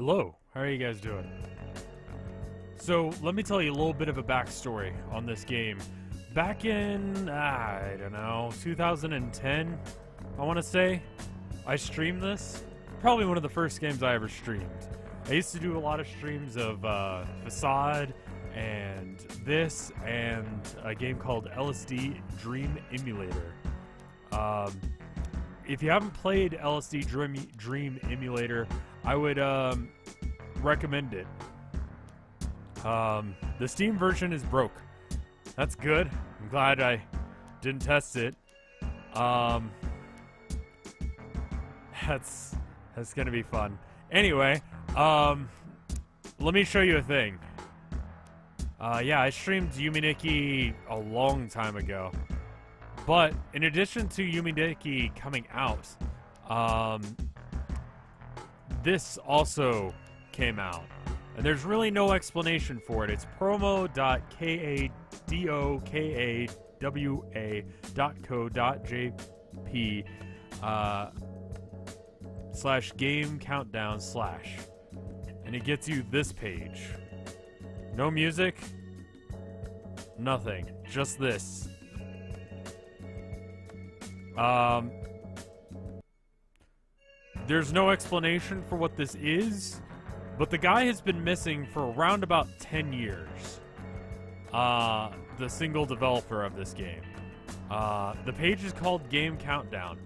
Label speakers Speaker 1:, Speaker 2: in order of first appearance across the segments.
Speaker 1: Hello, how are you guys doing? So, let me tell you a little bit of a backstory on this game. Back in, I don't know, 2010, I want to say, I streamed this. Probably one of the first games I ever streamed. I used to do a lot of streams of Facade and this and a game called LSD Dream Emulator. If you haven't played LSD Dream Emulator, I would recommend it. The Steam version is broke. That's good. I'm glad I didn't test it. That's gonna be fun. Anyway, let me show you a thing. Yeah, I streamed Yume Nikki a long time ago. But in addition to Yume Nikki coming out, this also came out. And there's really no explanation for it. It's promo.kadokawa.co.jp / game countdown / and it gets you this page. No music, nothing, just this. There's no explanation for what this is, but the guy has been missing for around about 10 years. The single developer of this game. The page is called Game Countdown.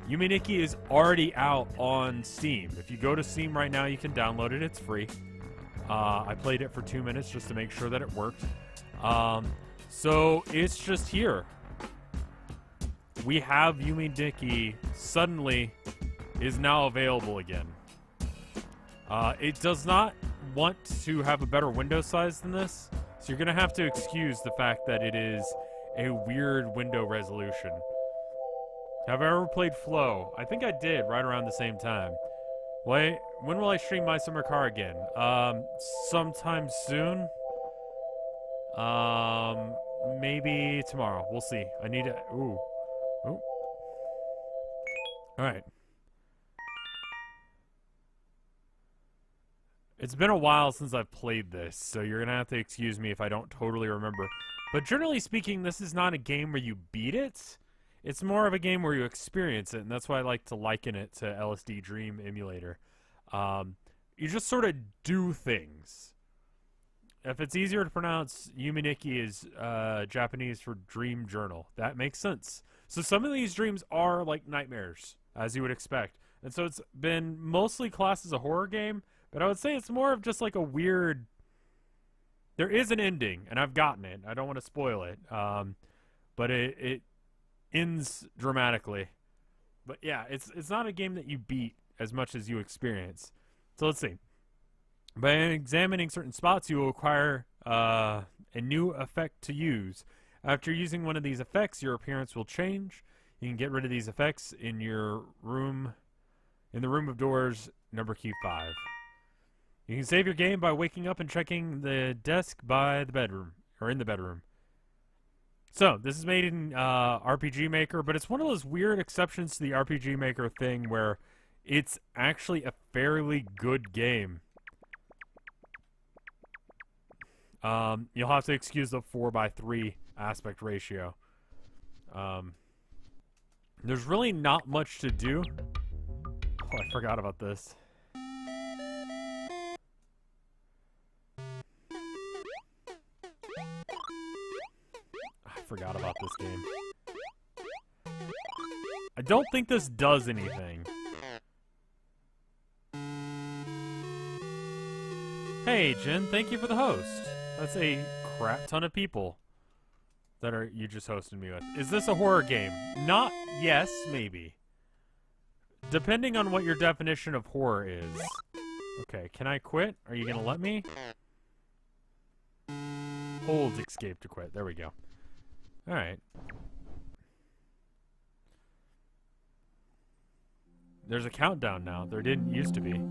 Speaker 1: Yume Nikki is already out on Steam. If you go to Steam right now, you can download it. It's free. I played it for 2 minutes just to make sure that it worked. So it's just here. We have Yume Nikki suddenly is now available again. It does not want to have a better window size than this, so you're going to have to excuse the fact that it is a weird window resolution. Have I ever played Flow? I think I did right around the same time. Wait, when will I stream My Summer Car again? Sometime soon? Maybe tomorrow. We'll see. I need to... Ooh. Alright. It's been a while since I've played this, so you're gonna have to excuse me if I don't totally remember. But generally speaking, this is not a game where you beat it. It's more of a game where you experience it, and that's why I like to liken it to LSD Dream Emulator. You just sort of do things. If it's easier to pronounce, Yume Nikki is Japanese for dream journal. That makes sense. So some of these dreams are like nightmares, as you would expect. And so it's been mostly classed as a horror game, but I would say it's more of just like a weird... There is an ending, and I've gotten it. I don't want to spoil it. But it ends dramatically. But yeah, it's not a game that you beat as much as you experience. So let's see. By examining certain spots, you will acquire a new effect to use. After using one of these effects, your appearance will change. You can get rid of these effects in your room, in the room of doors, number key 5. You can save your game by waking up and checking the desk by the bedroom, or in the bedroom. So, this is made in RPG Maker, but it's one of those weird exceptions to the RPG Maker thing where it's actually a fairly good game. You'll have to excuse the 4:3 aspect ratio. There's really not much to do. Oh, I forgot about this. I forgot about this game. I don't think this does anything. Hey, Jen, thank you for the host. That's a crap ton of people that you just hosted me with. Is this a horror game? Not yes, maybe. Depending on what your definition of horror is. Okay, can I quit? Are you gonna let me? Hold escape to quit. There we go. Alright. There's a countdown now. There didn't used to be.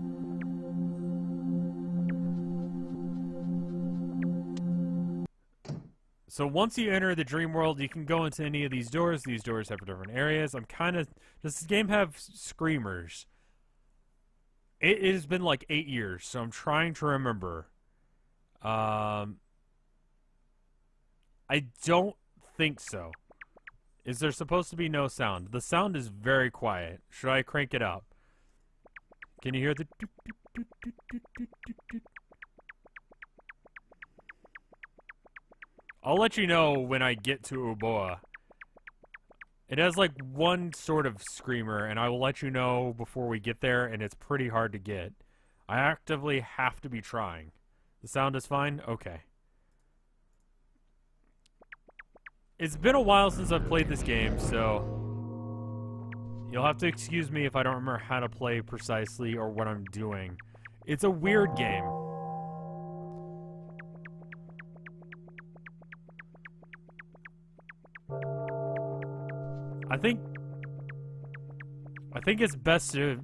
Speaker 1: So once you enter the dream world, you can go into any of these doors. These doors have different areas. Does this game have screamers? It has been like 8 years, so I'm trying to remember. I don't think so. Is there supposed to be no sound? The sound is very quiet. Should I crank it up? Can you hear the... I'll let you know when I get to Uboa. It has like one sort of screamer, and I will let you know before we get there, and it's pretty hard to get. I actively have to be trying. The sound is fine? Okay. It's been a while since I've played this game, so you'll have to excuse me if I don't remember how to play precisely or what I'm doing. It's a weird game. I think it's best to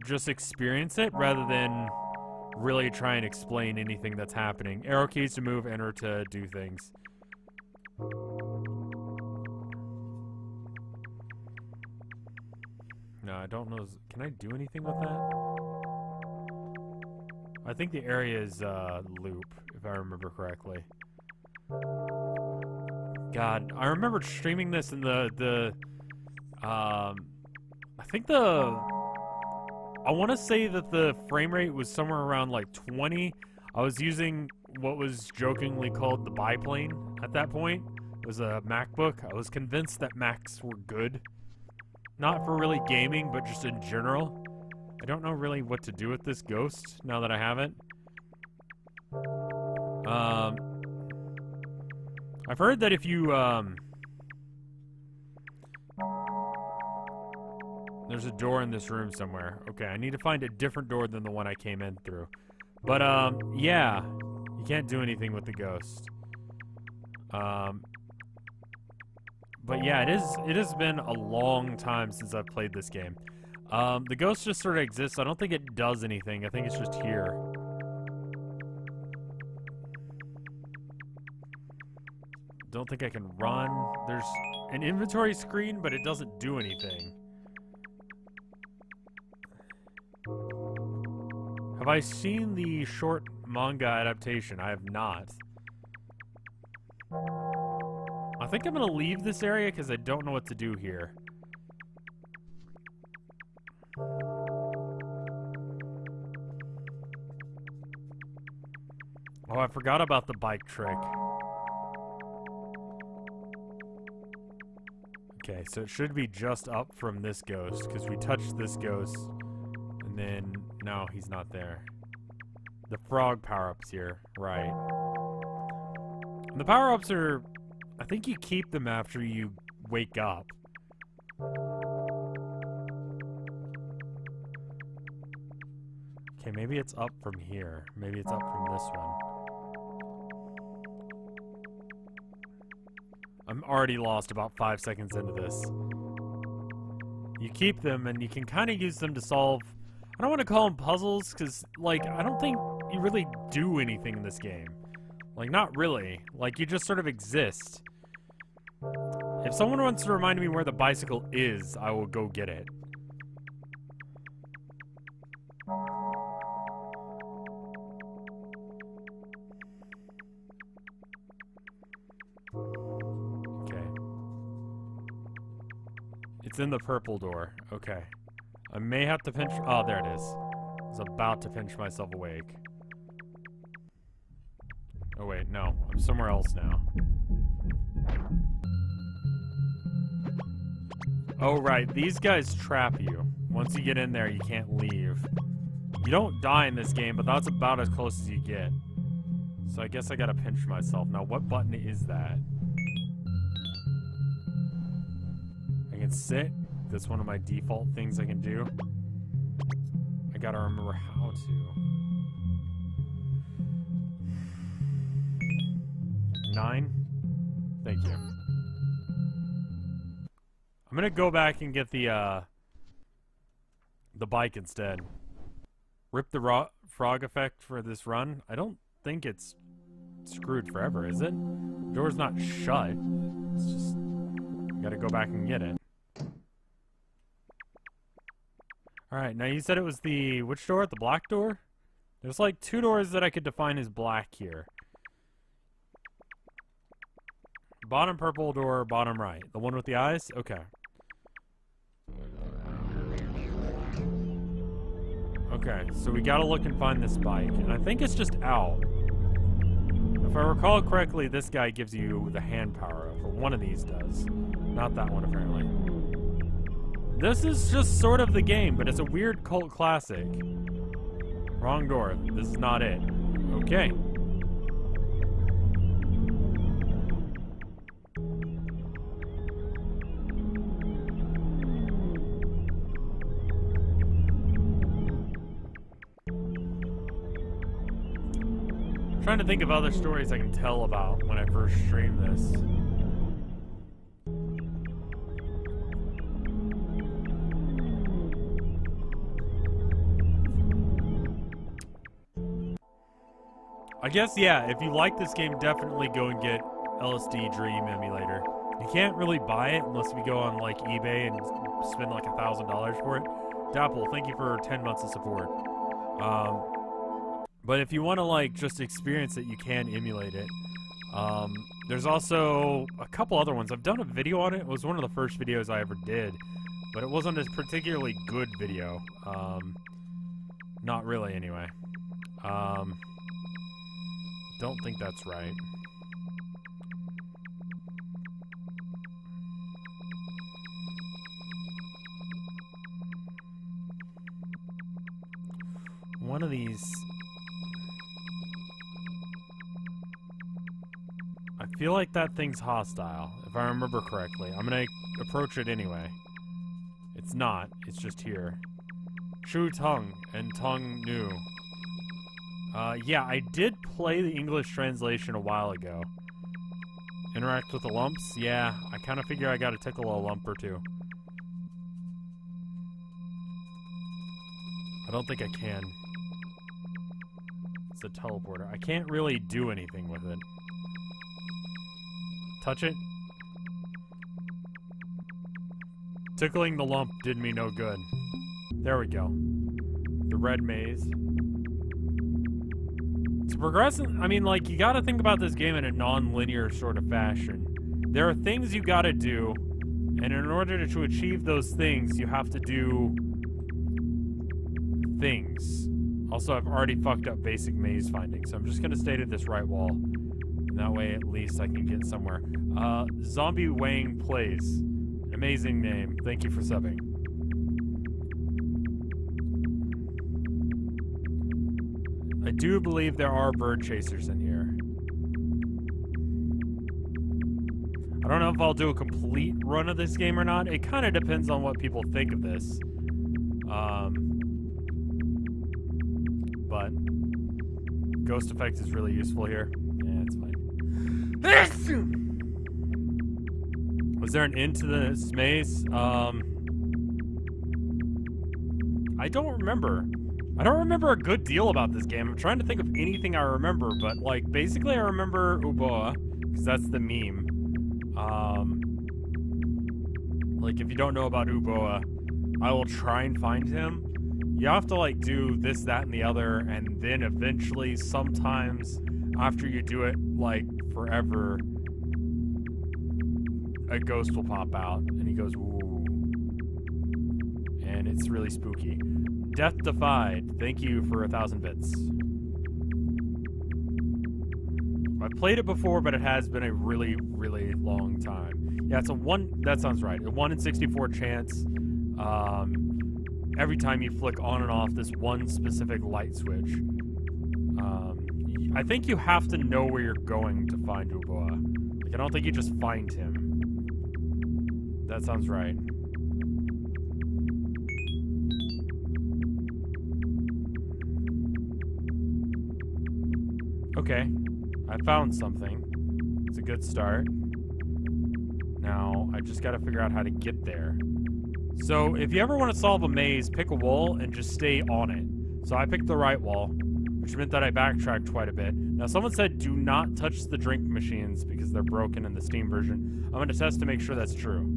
Speaker 1: just experience it rather than really try and explain anything that's happening. Arrow keys to move, enter to do things. No, I don't know. Can I do anything with that? I think the area is loop, if I remember correctly. God, I remember streaming this in I want to say that the frame rate was somewhere around like 20. I was using what was jokingly called the biplane at that point. It was a MacBook. I was convinced that Macs were good. Not for really gaming, but just in general. I don't know really what to do with this ghost now that I have it. I've heard that if you, there's a door in this room somewhere. Okay, I need to find a different door than the one I came in through. But, yeah. You can't do anything with the ghost. But yeah, it has been a long time since I've played this game. The ghost just sort of exists. I don't think it does anything. I think it's just here. Don't think I can run. There's an inventory screen, but it doesn't do anything. Have I seen the short manga adaptation? I have not. I think I'm gonna leave this area because I don't know what to do here. Oh, I forgot about the bike trick. Okay, so it should be just up from this ghost, because we touched this ghost, and then, no, he's not there. The frog power-up's here, right. And the power-ups are, I think you keep them after you wake up. Okay, maybe it's up from here. Maybe it's up from this one. I'm already lost about 5 seconds into this. You keep them, and you can kind of use them to solve... I don't want to call them puzzles, because, like, I don't think you really do anything in this game. Like, not really. Like, you just sort of exist. If someone wants to remind me where the bicycle is, I will go get it. It's in the purple door. Okay. I may have to pinch... Oh, there it is. I was about to pinch myself awake. Oh, wait. No. I'm somewhere else now. Oh, right. These guys trap you. Once you get in there, you can't leave. You don't die in this game, but that's about as close as you get. So I guess I gotta pinch myself. Now, what button is that? I can sit. That's one of my default things I can do. I gotta remember how to. 9? Thank you. I'm gonna go back and get the bike instead. Rip the frog effect for this run. I don't think it's screwed forever, is it? The door's not shut. It's just... I gotta go back and get it. Alright, now you said it was the... which door? The black door? There's like 2 doors that I could define as black here. Bottom purple door, bottom right. The one with the eyes? Okay. Okay, so we gotta look and find this bike. And I think it's just out. If I recall correctly, this guy gives you the hand power up, or one of these does. Not that one, apparently. This is just sort of the game, but it's a weird cult classic. Wrong door. This is not it. Okay. Trying to think of other stories I can tell about when I first streamed this. I guess, yeah, if you like this game, definitely go and get LSD Dream Emulator. You can't really buy it unless we go on, like, eBay and spend, like, $1,000 for it. Dapple, thank you for 10 months of support. But if you want to, like, just experience it, you can emulate it. There's also a couple other ones. I've done a video on it. It was one of the first videos I ever did. But it wasn't a particularly good video. Not really, anyway. Don't think that's right. One of these... I feel like that thing's hostile, if I remember correctly. I'm gonna approach it anyway. It's not. It's just here. Chu Tung and Tung Nu. Yeah, I did play the English translation a while ago. Interact with the lumps? Yeah, I kind of figure I gotta tickle a lump or two. I don't think I can. It's a teleporter. I can't really do anything with it. Touch it? Tickling the lump did me no good. There we go. The red maze. It's progressive. I mean, like, you gotta think about this game in a non-linear sort of fashion. There are things you gotta do, and in order to achieve those things, you have to do things. Also, I've already fucked up basic maze finding, so I'm just gonna stay to this right wall. And that way, at least, I can get somewhere. Zombie Wang Plays. Amazing name. Thank you for subbing. I do believe there are bird chasers in here. I don't know if I'll do a complete run of this game or not. It kind of depends on what people think of this. But ghost effect is really useful here. Yeah, it's fine. Was there an end to this maze? I don't remember. I don't remember a good deal about this game. I'm trying to think of anything I remember, but, like, basically I remember Uboa, because that's the meme. Like, if you don't know about Uboa, I will try and find him. You have to, like, do this, that, and the other, and then eventually, sometimes, after you do it, like, forever, a ghost will pop out, and he goes, ooh. And it's really spooky. Death Defied, thank you for 1,000 bits. I've played it before, but it has been a really, really long time. Yeah, it's a that sounds right. A 1 in 64 chance. Every time you flick on and off this one specific light switch. I think you have to know where you're going to find Uboa. Like, I don't think you just find him. That sounds right. Okay, I found something. It's a good start. Now, I just gotta figure out how to get there. So, if you ever want to solve a maze, pick a wall and just stay on it. So I picked the right wall, which meant that I backtracked quite a bit. Now, someone said do not touch the drink machines because they're broken in the Steam version. I'm gonna test to make sure that's true.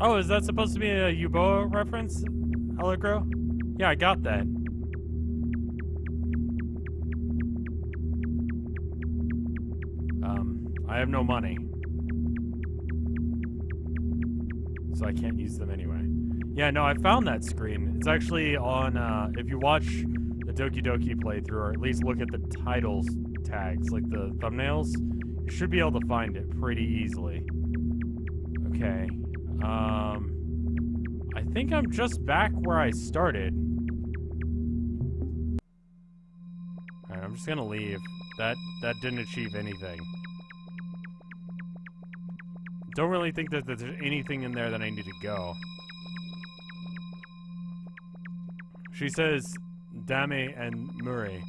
Speaker 1: Oh, is that supposed to be a Yuboa reference, Allegro? Yeah, I got that. I have no money. So I can't use them anyway. Yeah, no, I found that screen. It's actually on, if you watch the Doki Doki playthrough, or at least look at the titles tags, like the thumbnails, you should be able to find it pretty easily. Okay. I think I'm just back where I started. Alright, I'm just gonna leave. That didn't achieve anything. Don't really think that there's anything in there that I need to go. She says Dame and Muri,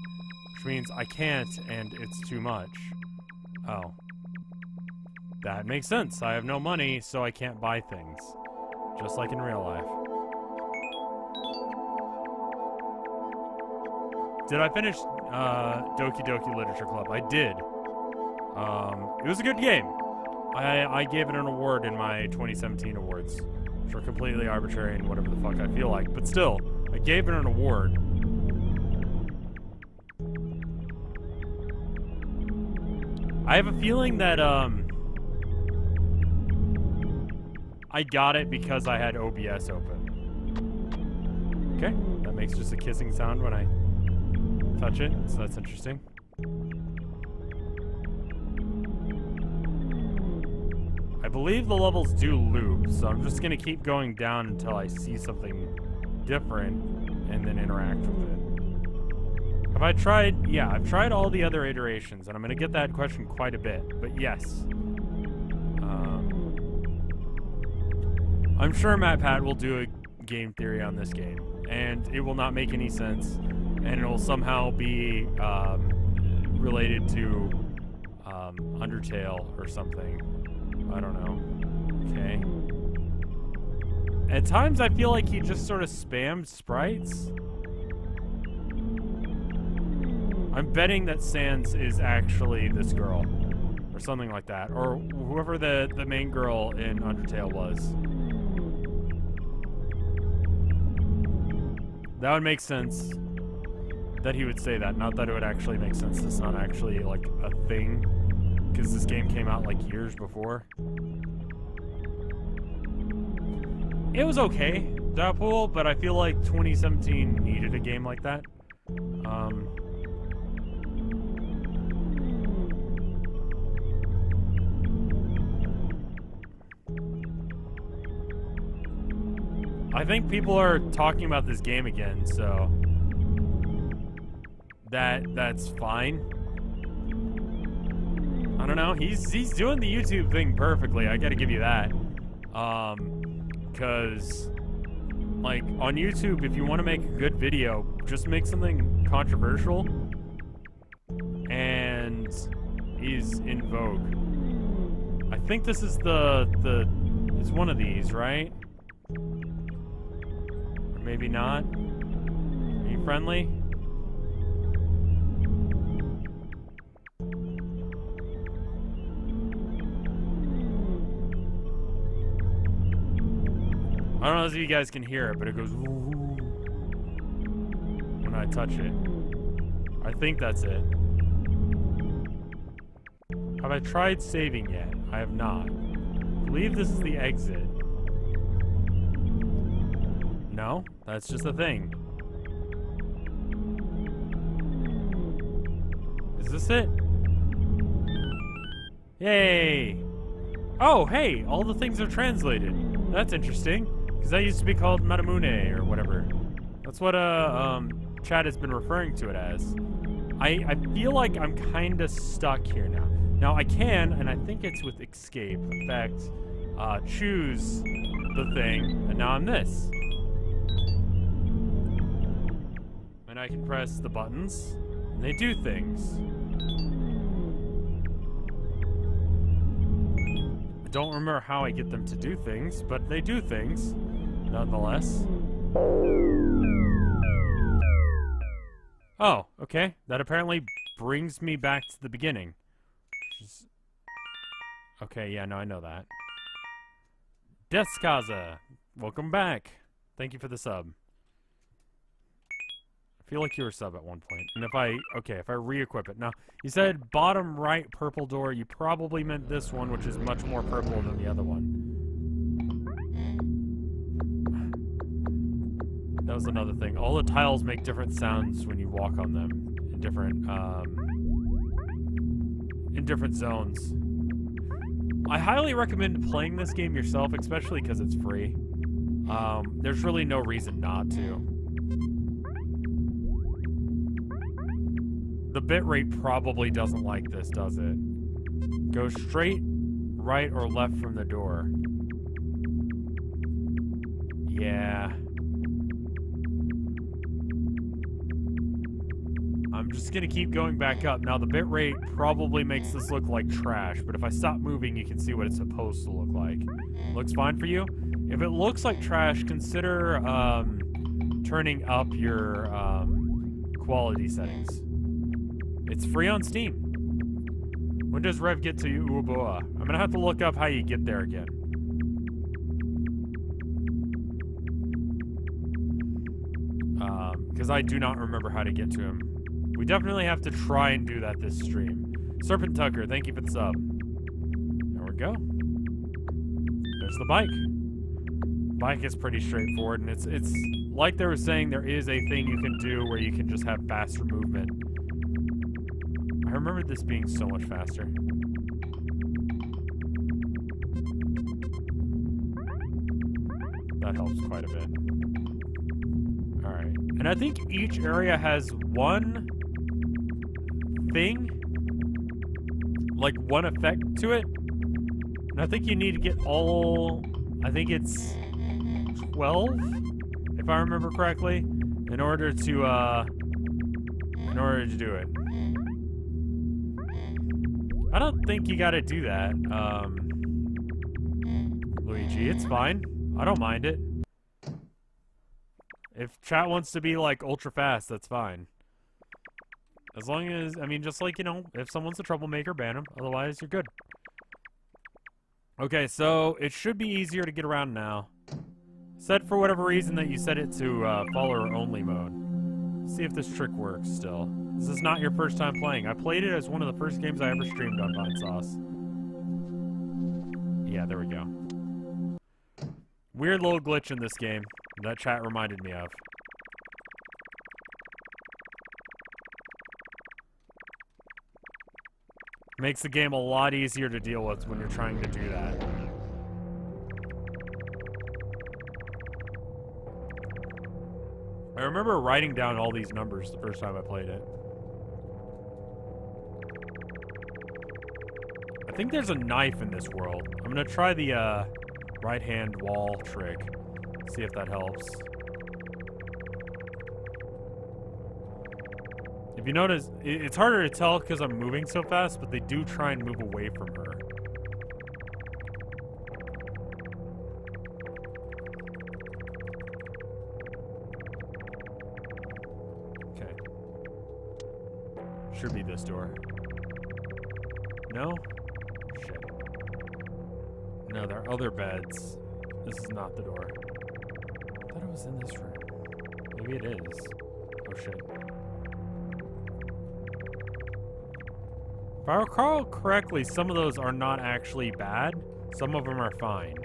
Speaker 1: which means I can't and it's too much. Oh. That makes sense. I have no money, so I can't buy things. Just like in real life. Did I finish Doki Doki Literature Club? I did. It was a good game. I gave it an award in my 2017 awards, which are completely arbitrary and whatever the fuck I feel like. But still, I gave it an award. I have a feeling that, I got it because I had OBS open. Okay, that makes just a kissing sound when I touch it, so that's interesting. I believe the levels do loop, so I'm just gonna keep going down until I see something different and then interact with it. Have I tried? Yeah, I've tried all the other iterations, and I'm gonna get that question quite a bit, but yes. I'm sure MatPat will do a game theory on this game, and it will not make any sense, and it will somehow be related to Undertale or something. I don't know. Okay. At times I feel like he just sort of spammed sprites. I'm betting that Sans is actually this girl. Or something like that. Or whoever the main girl in Undertale was. That would make sense that he would say that. Not that it would actually make sense. It's not actually like a thing. Because this game came out like years before. It was okay, that pool, but I feel like 2017 needed a game like that. I think people are talking about this game again, so that's fine. I don't know. He's doing the YouTube thing perfectly. I gotta give you that. Because like on YouTube, if you want to make a good video, just make something controversial and is in vogue. I think this is it's one of these, right? Or maybe not. Are you friendly? I don't know if you guys can hear it, but it goes ooh when I touch it. I think that's it. Have I tried saving yet? I have not. I believe this is the exit. No, that's just a thing. Is this it? Yay! Oh, hey! All the things are translated. That's interesting. Because that used to be called Matamune or whatever. That's what Chad has been referring to it as. I feel like I'm kind of stuck here now. Now I can, and I think it's with escape, in fact, choose the thing, and now I'm this. And I can press the buttons, and they do things. I don't remember how I get them to do things, but they do things, nonetheless. Oh, okay. That apparently brings me back to the beginning. Okay, yeah, no, I know that. Deskaza, welcome back. Thank you for the sub. I feel like you were a sub at one point. And if I re-equip it. Now, you said bottom right purple door. You probably meant this one, which is much more purple than the other one. That was another thing. All the tiles make different sounds when you walk on them in different zones. I highly recommend playing this game yourself, especially because it's free. There's really no reason not to. The bitrate probably doesn't like this, does it? Go straight, right, or left from the door. Yeah. I'm just gonna keep going back up. Now, the bitrate probably makes this look like trash, but if I stop moving, you can see what it's supposed to look like. Looks fine for you? If it looks like trash, consider turning up your quality settings. It's free on Steam. When does Rev get to Uoboa? I'm gonna have to look up how you get there again. Because I do not remember how to get to him. We definitely have to try and do that this stream. Serpent Tucker, thank you for the sub. There we go. There's the bike. Bike is pretty straightforward, and it's like they were saying, there is a thing you can do where you can just have faster movement. I remember this being so much faster. That helps quite a bit. Alright. And I think each area has one thing, like one effect to it. And I think you need to get all, I think it's 12, if I remember correctly, in order to do it. I don't think you gotta do that, Luigi. It's fine. I don't mind it. If chat wants to be, like, ultra fast, that's fine. As long as, I mean, just like, you know, if someone's a troublemaker, ban them. Otherwise, you're good. Okay, so it should be easier to get around now. Said for whatever reason that you set it to follower-only mode. See if this trick works still. This is not your first time playing. I played it as one of the first games I ever streamed on Vinesauce. Yeah, there we go. Weird little glitch in this game that chat reminded me of. Makes the game a lot easier to deal with when you're trying to do that. I remember writing down all these numbers the first time I played it. I think there's a knife in this world. I'm gonna try the right-hand wall trick. See if that helps. If you notice, it's harder to tell because I'm moving so fast, but they do try and move away from her. Okay. Should be this door. No? Shit. No, there are other beds. This is not the door. I thought it was in this room. Maybe it is. Oh shit. If I recall correctly, some of those are not actually bad. Some of them are fine.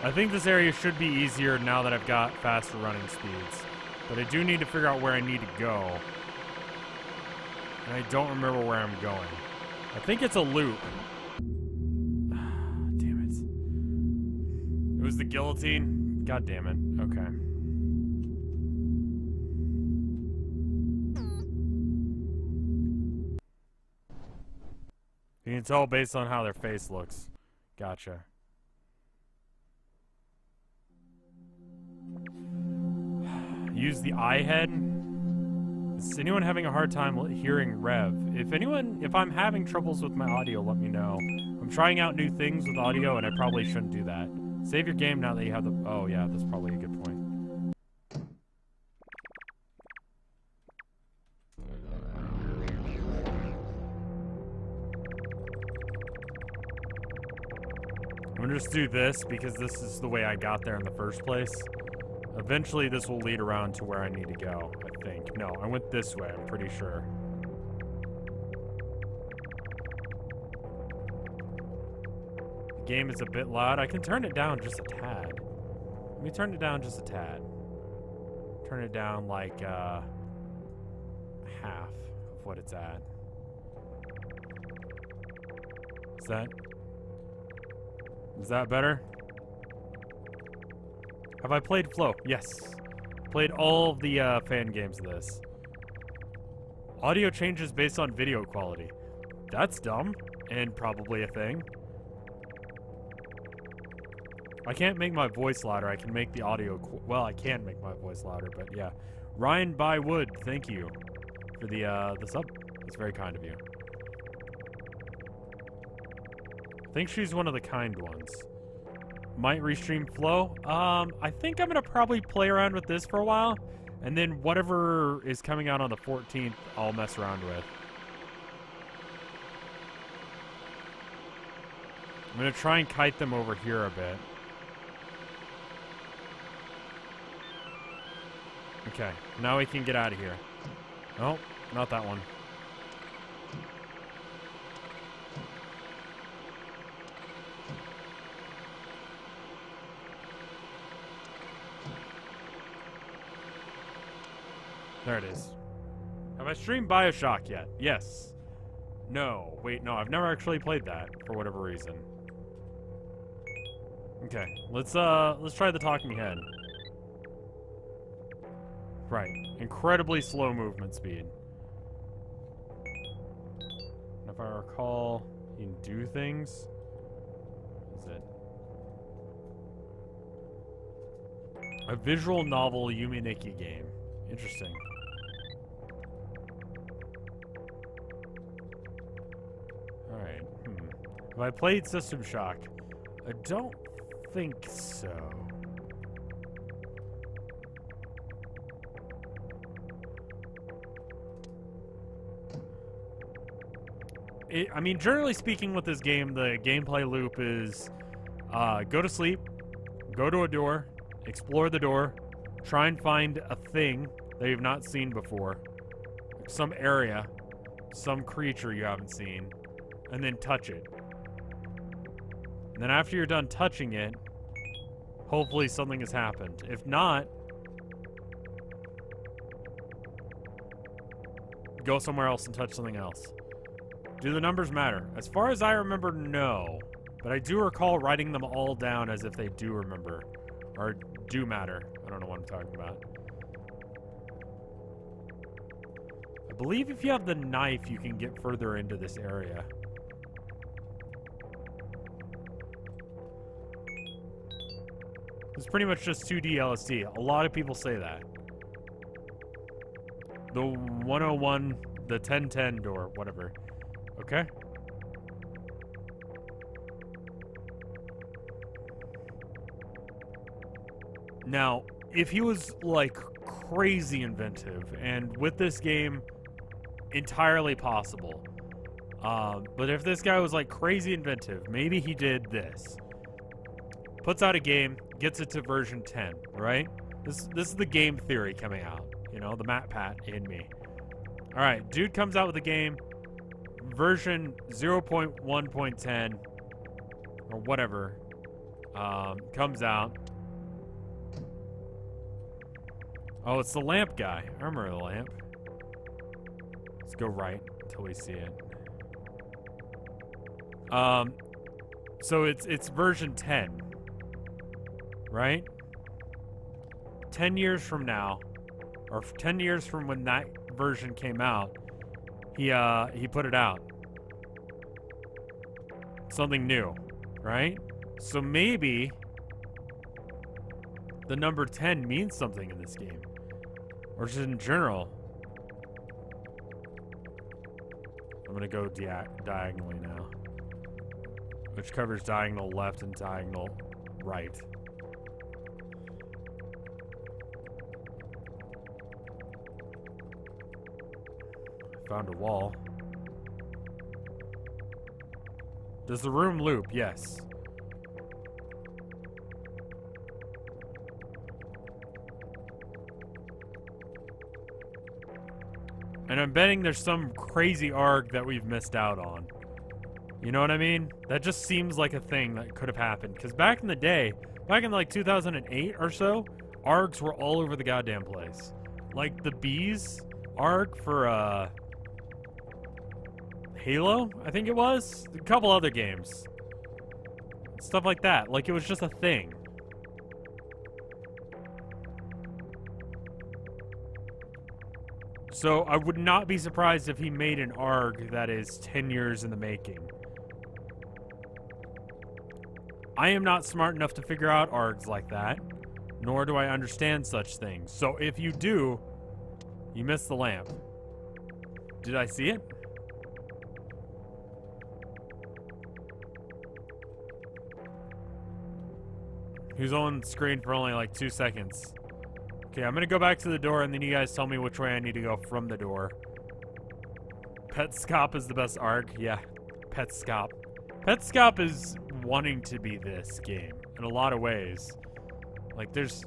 Speaker 1: I think this area should be easier now that I've got faster running speeds. But I do need to figure out where I need to go. And I don't remember where I'm going. I think it's a loop. Damn it. It was the guillotine? God damn it. Okay. You can tell based on how their face looks. Gotcha. Use the eye head. Is anyone having a hard time hearing Rev? If I'm having troubles with my audio, let me know. I'm trying out new things with audio, and I probably shouldn't do that. Save your game now that you have the... Oh, yeah, that's probably a good point. I'm gonna just do this because this is the way I got there in the first place. Eventually this will lead around to where I need to go, I think. No, I went this way, I'm pretty sure. The game is a bit loud. I can turn it down just a tad. Let me turn it down just a tad. Turn it down like half of what it's at. Is that better? Have I played Flow? Yes. Played all of the fan games of this. Audio changes based on video quality. That's dumb, and probably a thing. I can't make my voice louder. I can make the audio... well, I can make my voice louder, but yeah. Ryan Bywood, thank you for the sub. That's very kind of you. I think she's one of the kind ones. Might restream Flow. I think I'm gonna probably play around with this for a while, and then whatever is coming out on the 14th, I'll mess around with. I'm gonna try and kite them over here a bit. Okay, now we can get out of here. Oh, not that one. There it is. Have I streamed BioShock yet? Yes. No. Wait, no, I've never actually played that for whatever reason. Okay, let's try the talking head. Right. Incredibly slow movement speed. And if I recall, you can do things. What is it? A visual novel Yume Nikki game. Interesting. Alright, Have I played System Shock? I don't think so. I mean, generally speaking with this game, the gameplay loop is go to sleep, go to a door, explore the door, try and find a thing that you've not seen before, some area, some creature you haven't seen, and then touch it. And then after you're done touching it, hopefully something has happened. If not, go somewhere else and touch something else. Do the numbers matter? As far as I remember, no. But I do recall writing them all down as if they do remember. Or do matter. I don't know what I'm talking about. I believe if you have the knife, you can get further into this area. It's pretty much just 2D LSD. A lot of people say that. The 101, the 1010 door, whatever. Okay. Now, if he was, like, crazy inventive, and with this game, entirely possible. But if this guy was, like, crazy inventive, maybe he did this. Puts out a game, gets it to version 10, right? This is the game theory coming out. You know, the MatPat in me. Alright, dude comes out with a game, version 0.1.10, or whatever, comes out. Oh, it's the lamp guy. I remember the lamp. Let's go right until we see it. So it's version 10, right? 10 years from now, or 10 years from when that version came out, he put it out. Something new, right? So maybe the number 10 means something in this game. Or just in general. I'm gonna go diagonally now. Which covers diagonal left and diagonal right. Found a wall. Does the room loop? Yes. And I'm betting there's some crazy ARG that we've missed out on. You know what I mean? That just seems like a thing that could have happened. Because back in the day, back in like 2008 or so, ARGs were all over the goddamn place. Like the Bees ARG for Halo, I think it was. A couple other games. Stuff like that. Like it was just a thing. So I would not be surprised if he made an ARG that is 10 years in the making. I am not smart enough to figure out ARGs like that, nor do I understand such things. So if you do, you missed the lamp. Did I see it? He was on screen for only like 2 seconds. Okay, I'm gonna go back to the door and then you guys tell me which way I need to go from the door. Petscop is the best ARG. Yeah, Petscop. Petscop is wanting to be this game in a lot of ways. Like there's...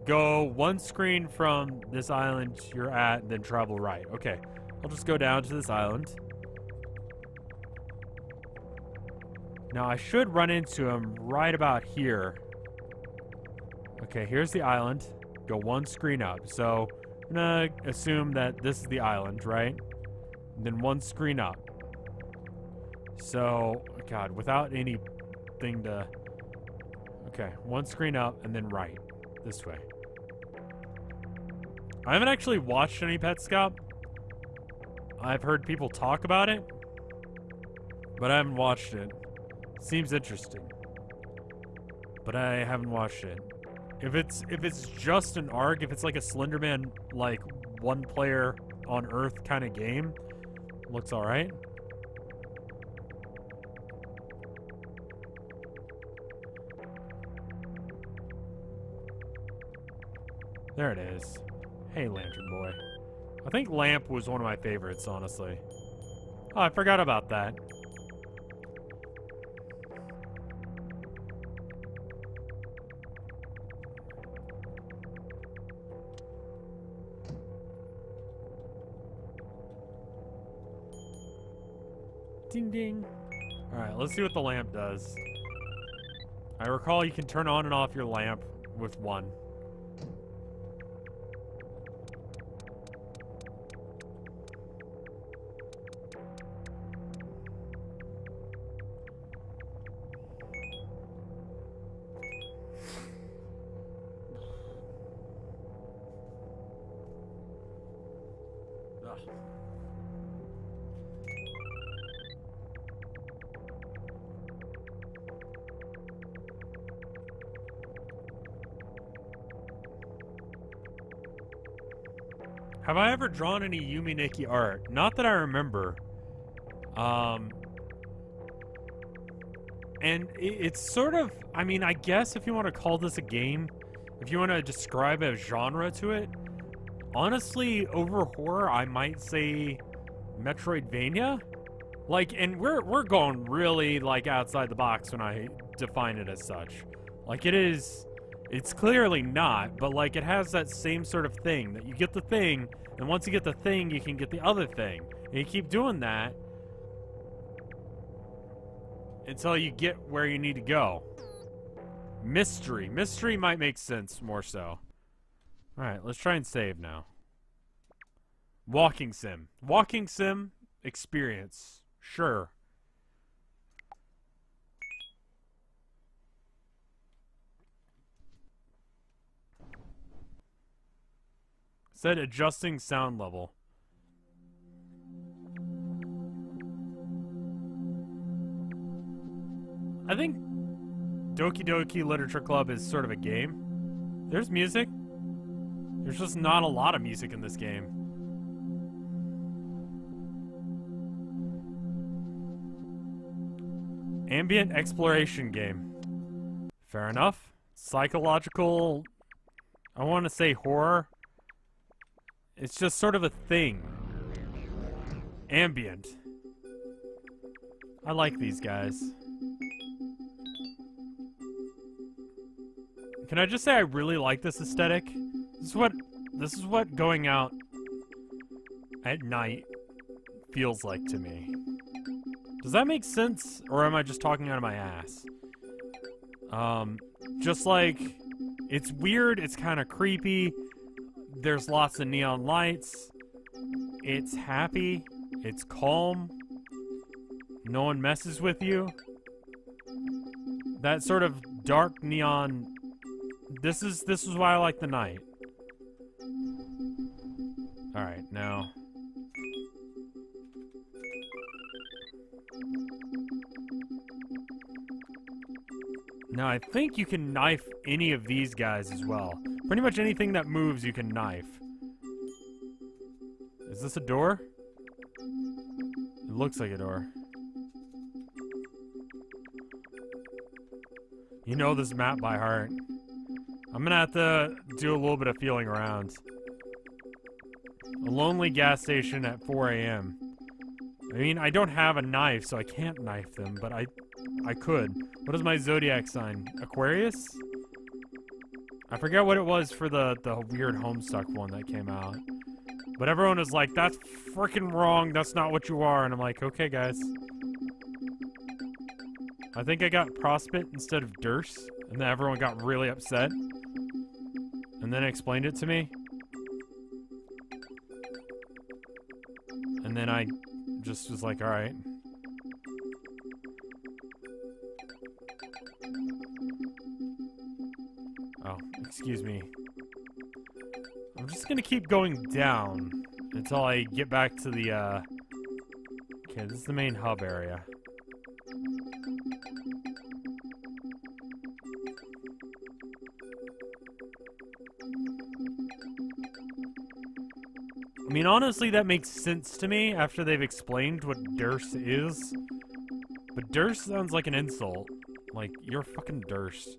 Speaker 1: Go one screen from this island you're at and then travel right. Okay, I'll just go down to this island. Now I should run into him right about here. Okay, here's the island. Go one screen up. So I'm gonna assume that this is the island, right? And then one screen up. So, God, without anything to... Okay, one screen up and then right. This way. I haven't actually watched any Petscop. I've heard people talk about it, but I haven't watched it. Seems interesting, but I haven't watched it. If it's just an ARG, if it's like a Slenderman, like one player on Earth kind of game, looks all right. There it is. Hey, Lantern Boy. I think Lamp was one of my favorites, honestly. Oh, I forgot about that. Ding ding. Alright, let's see what the lamp does. I recall you can turn on and off your lamp with one. Ugh. Have I ever drawn any Yumi Nikki art? Not that I remember. And it's sort of, I mean, I guess if you want to call this a game, if you want to describe a genre to it, honestly, over horror, I might say Metroidvania. Like, and we're going really, like, outside the box when I define it as such. Like, it's clearly not, but, like, it has that same sort of thing, that you get the thing, and once you get the thing, you can get the other thing. And you keep doing that until you get where you need to go. Mystery. Mystery might make sense more so. Alright, let's try and save now. Walking sim. Walking sim experience. Sure. Said adjusting sound level. I think Doki Doki Literature Club is sort of a game. There's music. There's just not a lot of music in this game. Ambient exploration game. Fair enough. Psychological... I want to say horror. It's just sort of a thing. Ambient. I like these guys. Can I just say I really like this aesthetic? This is what this is what going out at night feels like to me. Does that make sense, or am I just talking out of my ass? Just like, it's weird, it's kind of creepy, there's lots of neon lights, it's happy, it's calm, no one messes with you. That sort of dark neon, this is why I like the night. Alright, now... Now, I think you can knife any of these guys as well. Pretty much anything that moves, you can knife. Is this a door? It looks like a door. You know this map by heart. I'm gonna have to do a little bit of feeling around. A lonely gas station at 4 a.m. I mean, I don't have a knife, so I can't knife them, but I could. What is my zodiac sign? Aquarius? I forget what it was for the weird Homestuck one that came out. But everyone was like, that's freaking wrong, that's not what you are. And I'm like, okay, guys. I think I got Prospit instead of Durst, and then everyone got really upset. And then explained it to me. And then I just was like, alright. Oh, excuse me. I'm just gonna keep going down until I get back to the, okay, this is the main hub area. I mean, honestly, that makes sense to me after they've explained what Durst is. But Durst sounds like an insult. Like, you're fucking Durst.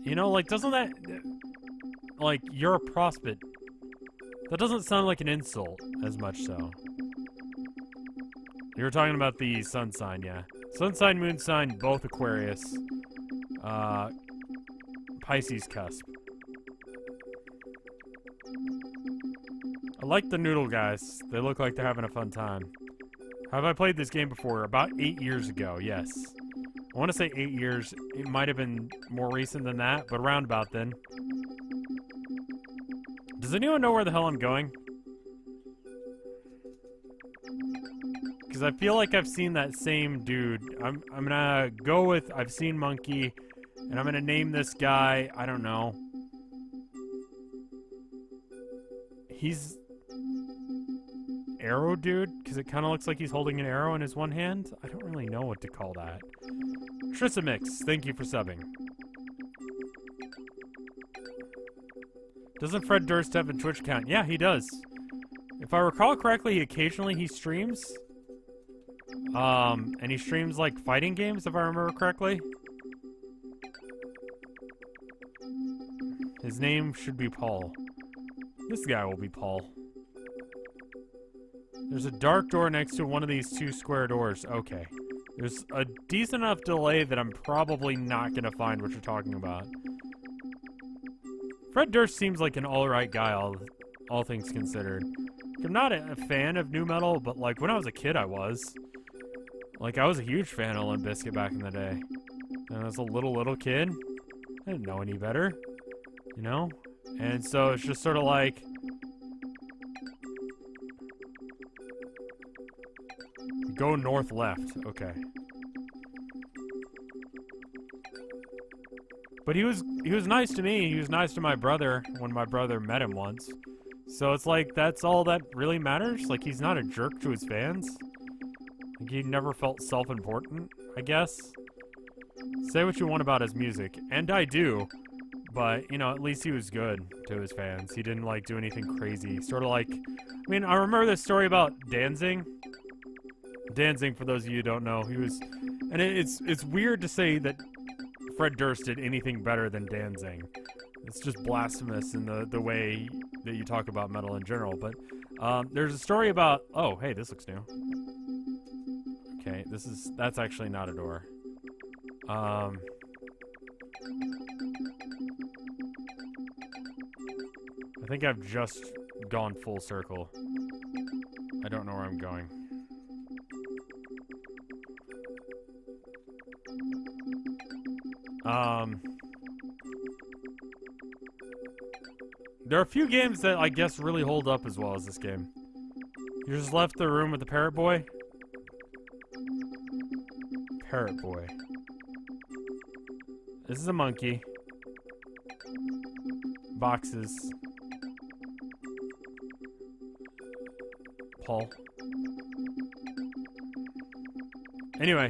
Speaker 1: You know, like, doesn't that... Like, you're a prospect. That doesn't sound like an insult, as much so. You were talking about the sun sign, yeah. Sun sign, moon sign, both Aquarius. Pisces cusp. I like the noodle guys. They look like they're having a fun time. Have I played this game before? About 8 years ago, yes. I want to say 8 years. It might have been more recent than that, but around about then. Does anyone know where the hell I'm going? Because I feel like I've seen that same dude. I'm gonna go with I've seen Monkey, and I'm gonna name this guy, I don't know. He's... Arrow dude? Because it kind of looks like he's holding an arrow in his one hand? I don't really know what to call that. Trissamix, thank you for subbing. Doesn't Fred Durst have a Twitch account? Yeah, he does. If I recall correctly, occasionally he streams. And he streams, like, fighting games, if I remember correctly. His name should be Paul. This guy will be Paul. There's a dark door next to one of these two square doors. Okay. There's a decent enough delay that I'm probably not going to find what you're talking about. Fred Durst seems like an alright guy, all things considered. I'm not a fan of nu metal, but like when I was a kid I was. Like I was a huge fan of Limp Bizkit back in the day. And as a little kid, I didn't know any better. You know? And so it's just sort of like... Go north left. Okay. But he was nice to me. He was nice to my brother when my brother met him once. So it's like that's all that really matters. Like he's not a jerk to his fans. Like he never felt self-important, I guess. Say what you want about his music, and I do. But, you know, at least he was good to his fans. He didn't like do anything crazy. Sort of like, I mean, I remember this story about Danzig. Danzig, for those of you who don't know, he was, and it's weird to say that Fred Durst did anything better than Danzig. It's just blasphemous in the way that you talk about metal in general. But there's a story about, oh, hey, this looks new. Okay, that's actually not a door. I I think I've just gone full circle. I don't know where I'm going. There are a few games that I guess really hold up as well as this game. You just left the room with the parrot boy? Parrot boy. This is a monkey. Boxes. Paul. Anyway,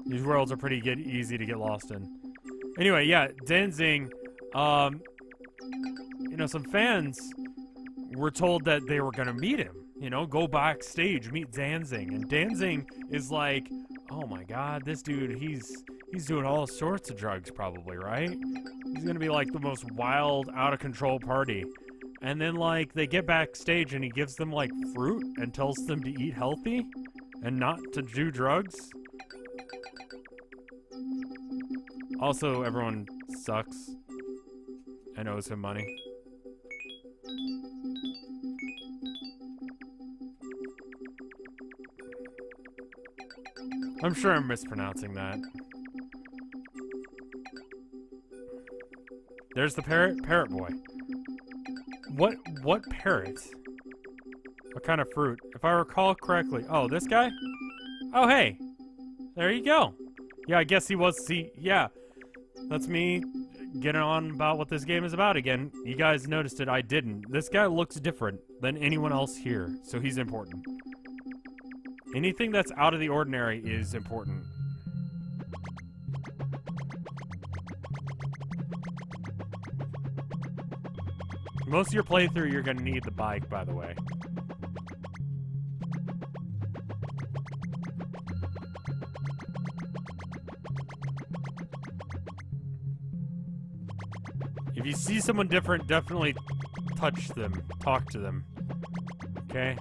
Speaker 1: these worlds are pretty easy to get lost in. Anyway, yeah, Danzig, you know, some fans were told that they were gonna meet him, you know, go backstage, meet Danzig, and Danzig is like, oh my god, this dude, he's doing all sorts of drugs probably, right? He's gonna be like the most wild, out of control party. And then, like, they get backstage and he gives them, like, fruit and tells them to eat healthy and not to do drugs. Also, everyone sucks and owes him money. I'm sure I'm mispronouncing that. There's the parrot boy. What parrot? What kind of fruit? If I recall correctly. Oh, this guy? Oh, hey. There you go. Yeah, I guess he was, yeah. That's me getting on about what this game is about again. You guys noticed it, I didn't. This guy looks different than anyone else here, so he's important. Anything that's out of the ordinary is important. Most of your playthrough, you're gonna need the bike, by the way. If you see someone different, definitely touch them, talk to them. Okay?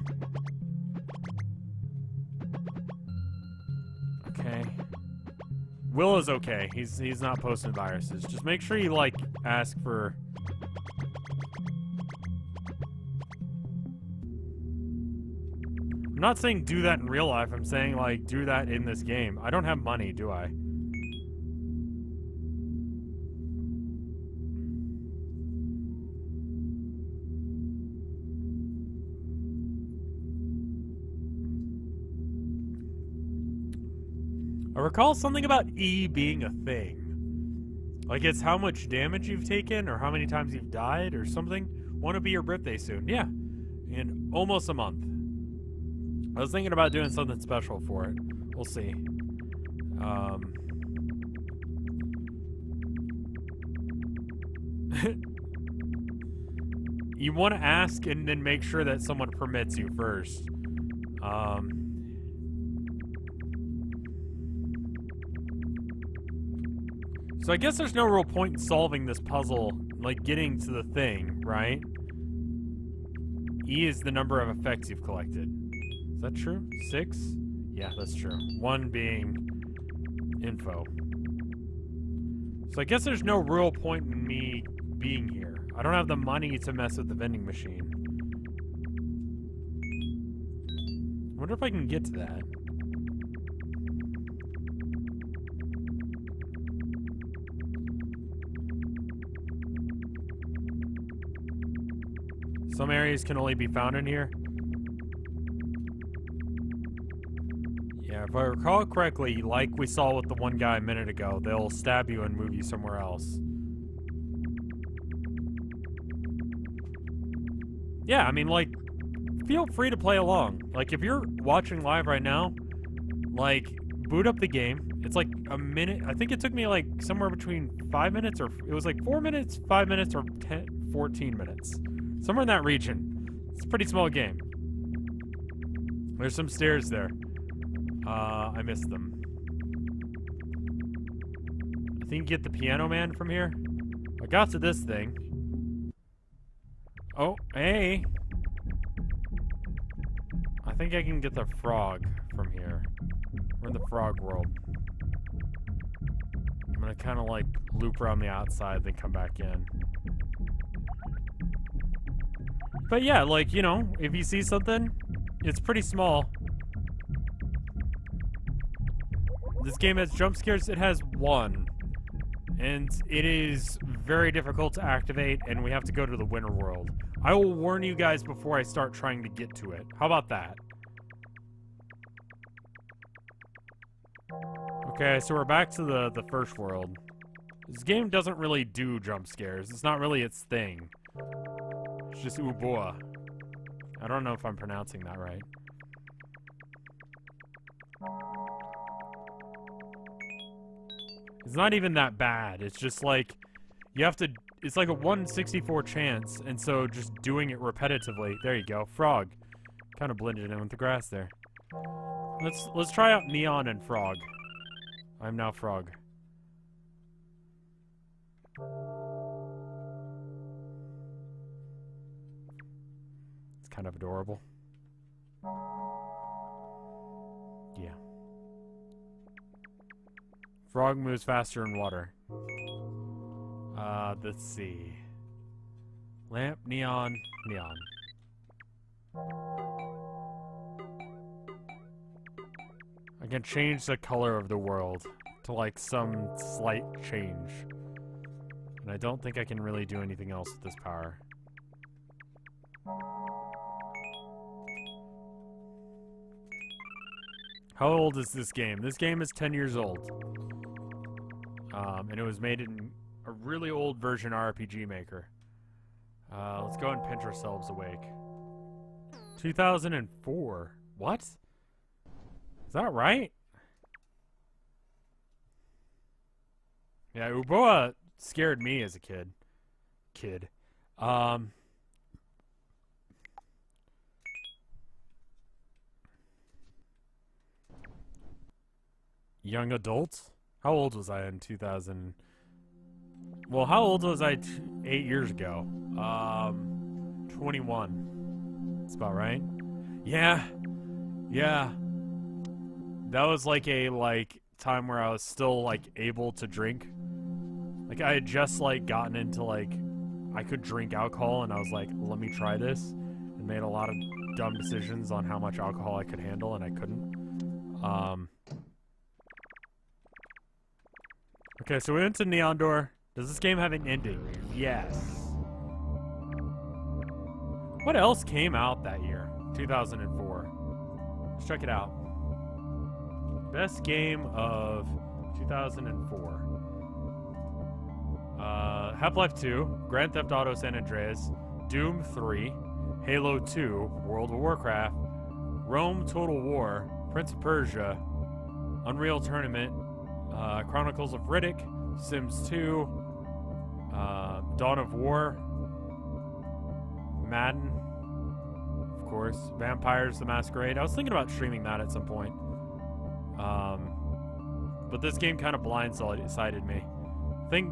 Speaker 1: Okay. Will is okay. He's not posting viruses. Just make sure you, like, ask for... I'm not saying do that in real life. I'm saying, like, do that in this game. I don't have money, do I? I recall something about E being a thing. Like, it's how much damage you've taken or how many times you've died or something. Want to be your birthday soon. Yeah. In almost a month. I was thinking about doing something special for it. We'll see. You want to ask and then make sure that someone permits you first. So I guess there's no real point in solving this puzzle, like getting to the thing, right? E is the number of effects you've collected. Is that true? 6? Yeah, that's true. 1 being info. So I guess there's no real point in me being here. I don't have the money to mess with the vending machine. I wonder if I can get to that. Some areas can only be found in here. Yeah, if I recall correctly, like we saw with the one guy a minute ago, they'll stab you and move you somewhere else. Yeah, I mean, like, feel free to play along. Like, if you're watching live right now, like, boot up the game. It's like a minute. I think it took me, like, somewhere between 5 minutes, or it was like 4 minutes, 5 minutes, or 14 minutes. Somewhere in that region. It's a pretty small game. There's some stairs there. I missed them. I think you get the piano man from here. I got to this thing. Oh, hey. I think I can get the frog from here. We're in the frog world. I'm gonna kind of like loop around the outside, then come back in. But yeah, like, you know, if you see something, it's pretty small. This game has jump scares. It has one. And it is very difficult to activate, and we have to go to the winter world. I will warn you guys before I start trying to get to it. How about that? Okay, so we're back to the first world. This game doesn't really do jump scares. It's not really its thing. It's just Uboa. I don't know if I'm pronouncing that right. It's not even that bad. It's just like, you have to, it's like a 1/64 chance, and so just doing it repetitively. There you go, Frog. Kind of blended in with the grass there. Let's try out Neon and Frog. I'm now Frog. It's kind of adorable. Yeah. Frog moves faster in water. Let's see. Lamp, neon, neon. I can change the color of the world to like some slight change. And I don't think I can really do anything else with this power. How old is this game? This game is 10 years old. And it was made in a really old version RPG Maker. Let's go and pinch ourselves awake. 2004. What? Is that right? Yeah, Uboa scared me as a kid. Young adult? How old was I in 2000? Well, how old was I 8 years ago? 21. That's about right. Yeah. Yeah. That was like a time where I was still like able to drink. Like I had just like gotten into like I could drink alcohol, and I was like, let me try this, and made a lot of dumb decisions on how much alcohol I could handle, and I couldn't. Okay, so we went to Neon Door. Does this game have an ending? Yes. What else came out that year? 2004. Let's check it out. Best game of 2004. Half-Life 2, Grand Theft Auto San Andreas, Doom 3, Halo 2, World of Warcraft, Rome Total War, Prince of Persia, Unreal Tournament, Chronicles of Riddick, Sims 2, Dawn of War, Madden, of course, Vampires the Masquerade. I was thinking about streaming that at some point. But this game kind of blindsided me. I think,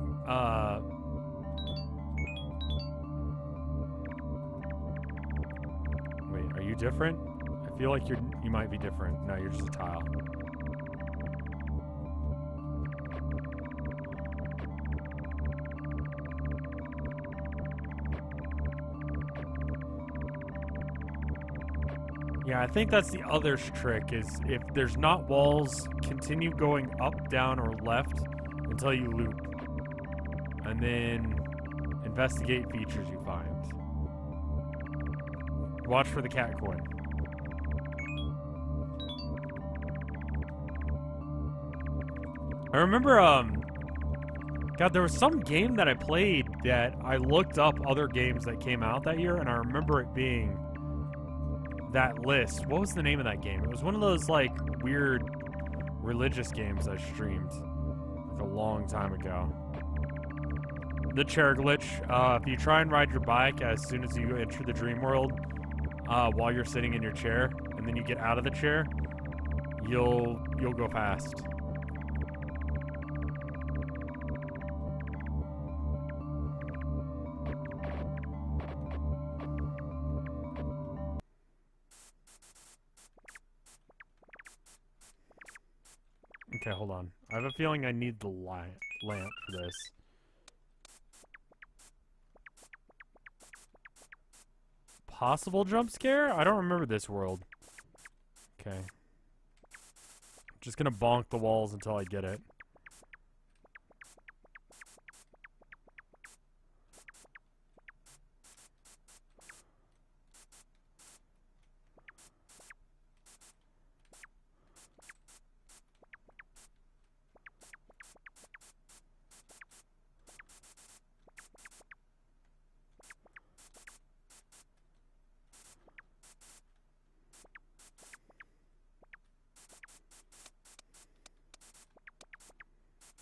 Speaker 1: wait, are you different? I feel like you might be different. No, you're just a tile. Yeah, I think that's the other trick, is if there's not walls, continue going up, down, or left until you loop. And then investigate features you find. Watch for the cat coin. I remember, God, there was some game that I played that I looked up other games that came out that year, and I remember it being that list. What was the name of that game? It was one of those like weird religious games I streamed like a long time ago. The chair glitch. If you try and ride your bike as soon as you enter the dream world, while you're sitting in your chair, and then you get out of the chair, you'll go fast. Okay, hold on. I have a feeling I need the lamp for this. possible jump scare? I don't remember this world. Okay. Just gonna bonk the walls until I get it.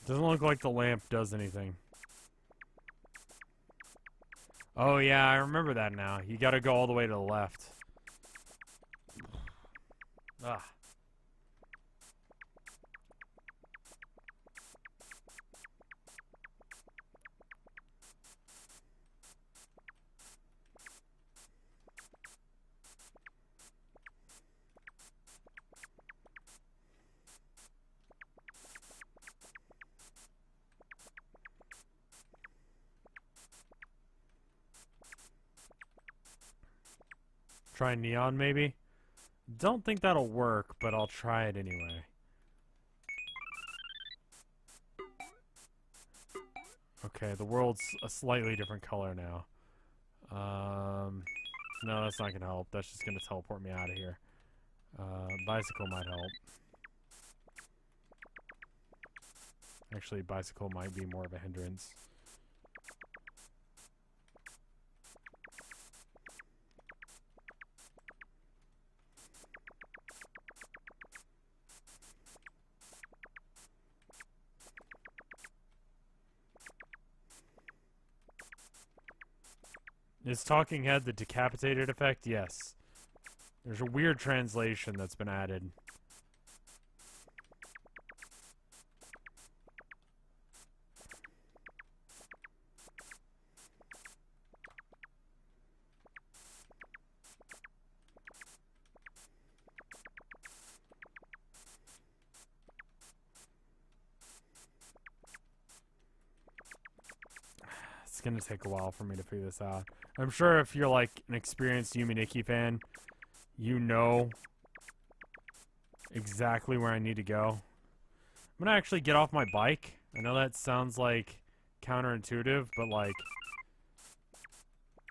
Speaker 1: Doesn't look like the lamp does anything. Oh yeah, I remember that now. You gotta go all the way to the left. Ah. Try neon, maybe? Don't think that'll work, but I'll try it anyway. Okay, the world's a slightly different color now. No, that's not gonna help. That's just gonna teleport me out of here. Bicycle might help. Actually, bicycle might be more of a hindrance. Is Talking Head the decapitated effect? Yes. There's a weird translation that's been added. It's gonna take a while for me to figure this out. I'm sure if you're like an experienced Yume Nikki fan, you know exactly where I need to go. I'm gonna actually get off my bike. I know that sounds like counterintuitive, but like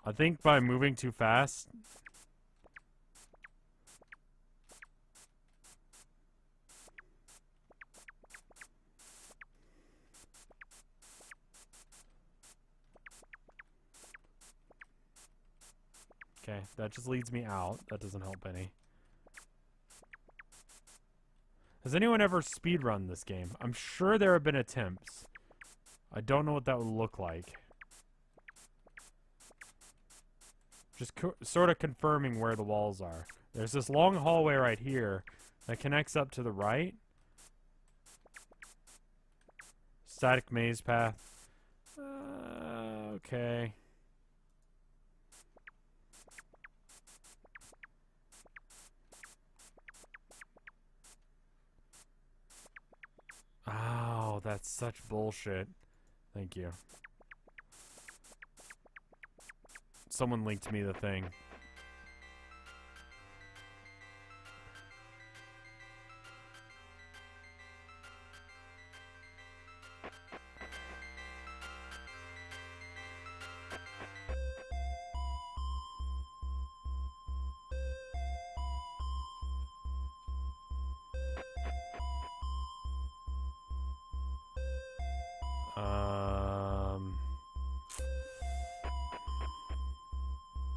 Speaker 1: I think by moving too fast, okay, that just leads me out. That doesn't help any. Has anyone ever speedrun this game? I'm sure there have been attempts. I don't know what that would look like. Just sort of confirming where the walls are. There's this long hallway right here that connects up to the right. Static maze path. Okay. Oh, that's such bullshit. Thank you. Someone linked me the thing.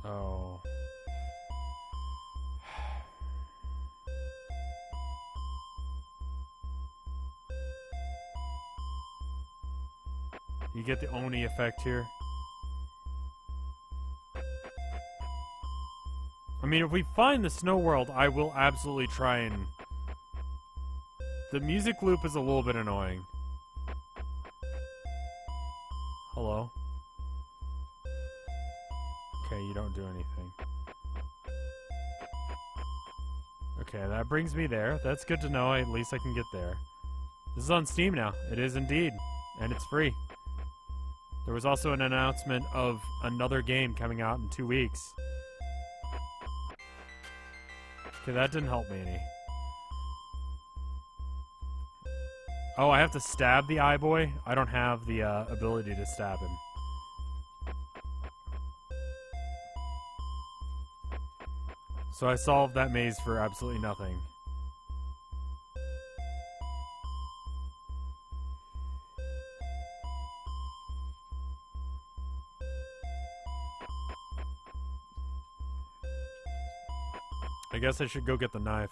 Speaker 1: Oh. You get the Oni effect here. I mean, if we find the snow world, I will absolutely try and... The music loop is a little bit annoying. Hello? Okay, you don't do anything. Okay, that brings me there. That's good to know. At least I can get there. This is on Steam now. It is indeed. And it's free. There was also an announcement of another game coming out in 2 weeks. Okay, that didn't help me any. Oh, I have to stab the eye boy? I don't have the ability to stab him. So I solved that maze for absolutely nothing. I guess I should go get the knife.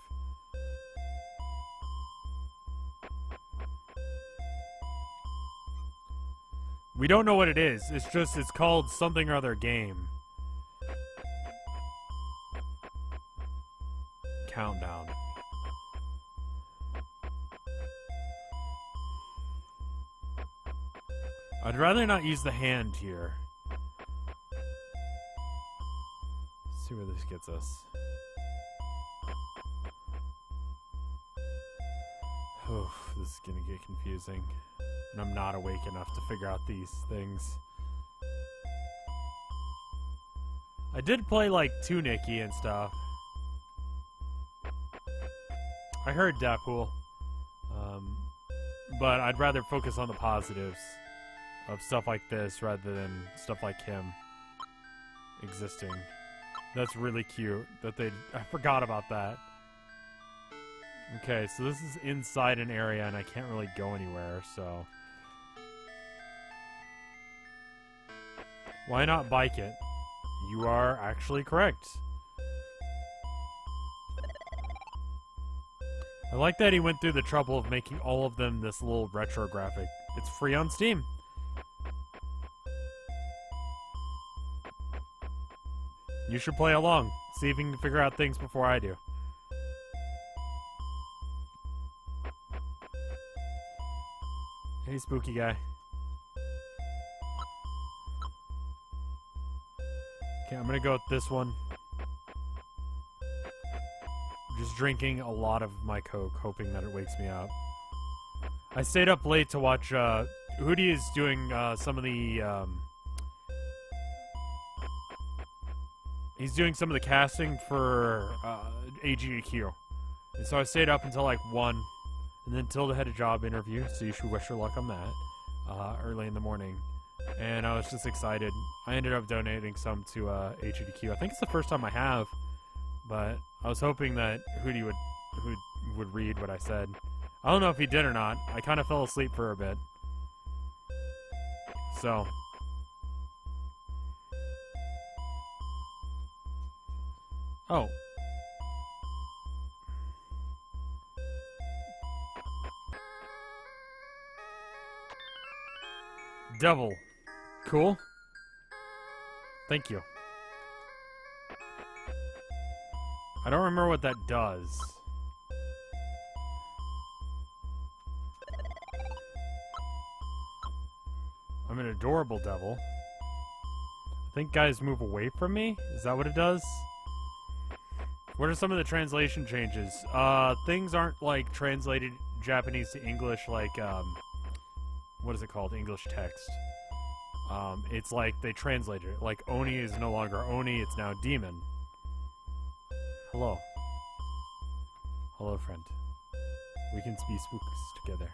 Speaker 1: We don't know what it is. It's just, it's called something or other game. Countdown. I'd rather not use the hand here. Let's see where this gets us. Oof, this is gonna get confusing. And I'm not awake enough to figure out these things. I did play like Tunicky and stuff. I heard Deadpool. But I'd rather focus on the positives of stuff like this rather than stuff like him existing. That's really cute that I forgot about that. Okay, so this is inside an area and I can't really go anywhere, so why not bike it? You are actually correct. I like that he went through the trouble of making all of them this little retro graphic. It's free on Steam. You should play along. See if you can figure out things before I do. Hey, spooky guy. Okay, I'm gonna go with this one. Just drinking a lot of my Coke, hoping that it wakes me up. I stayed up late to watch, Hootie is doing, some of the, he's doing some of the casting for, AGDQ. And so I stayed up until, like, 1. And then Tilda had a job interview, so you should wish her luck on that, early in the morning. And I was just excited. I ended up donating some to HDQ. I think it's the first time I have, but I was hoping that Hootie would read what I said. I don't know if he did or not. I kind of fell asleep for a bit. So. Oh. Devil. Cool. Thank you. I don't remember what that does. I'm an adorable devil. I think guys move away from me? Is that what it does? What are some of the translation changes? Things aren't, like, translated Japanese to English like, what is it called? English text. It's like they translated it. Like, Oni is no longer Oni, it's now Demon. Hello. Hello, friend. We can be spooks together.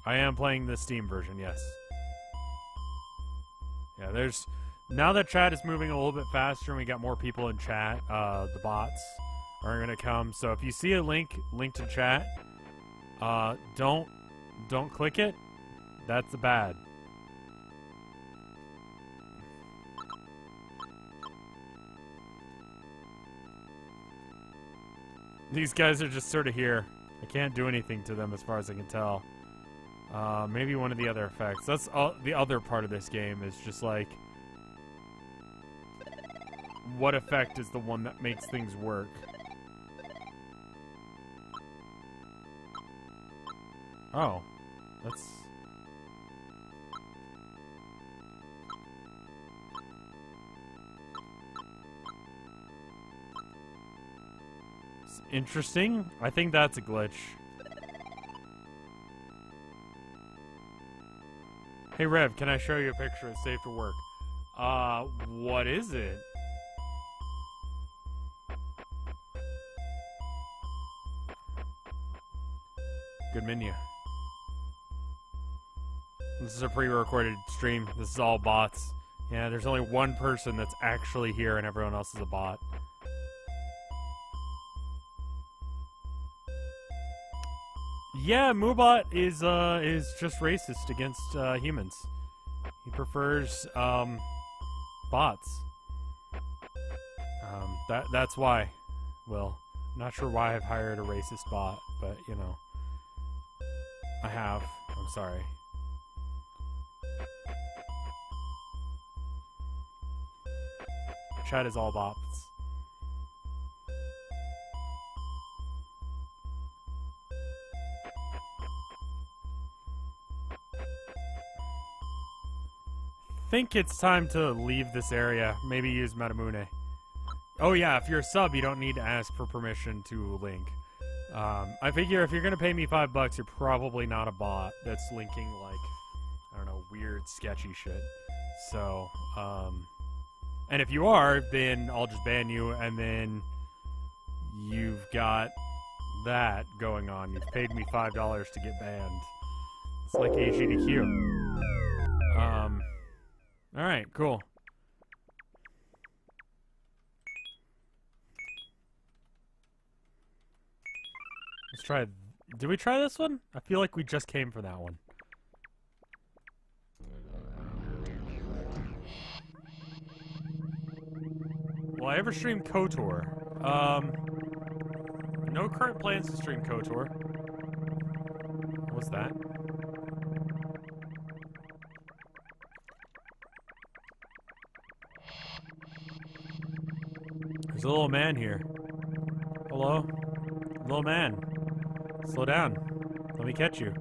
Speaker 1: I am playing the Steam version, yes. Yeah, there's... Now that chat is moving a little bit faster and we got more people in chat, the bots are gonna come. So if you see a link to chat, don't click it. That's bad. These guys are just sort of here. I can't do anything to them as far as I can tell. Maybe one of the other effects. That's the other part of this game is just like, what effect is the one that makes things work? Oh, that's... interesting. I think that's a glitch. Hey Rev, can I show you a picture? It's safe to work. What is it? Good menu. This is a pre-recorded stream. This is all bots. Yeah, there's only one person that's actually here and everyone else is a bot. Yeah, Moobot is just racist against humans. He prefers bots. That's why. Well, not sure why I've hired a racist bot, but you know, I have. I'm sorry. Chat is all bots. I think it's time to leave this area. Maybe use Matamune. Oh yeah, if you're a sub, you don't need to ask for permission to link. I figure if you're gonna pay me $5, you're probably not a bot that's linking like, I don't know, weird, sketchy shit. So, and if you are, then I'll just ban you, and then you've got that going on. You've paid me $5 to get banned. It's like AGDQ. Alright, cool. Let's try... Did we try this one? I feel like we just came for that one. Will I ever stream KOTOR? No current plans to stream KOTOR. What's that? There's a little man here. Hello? Little man. Slow down. Let me catch you.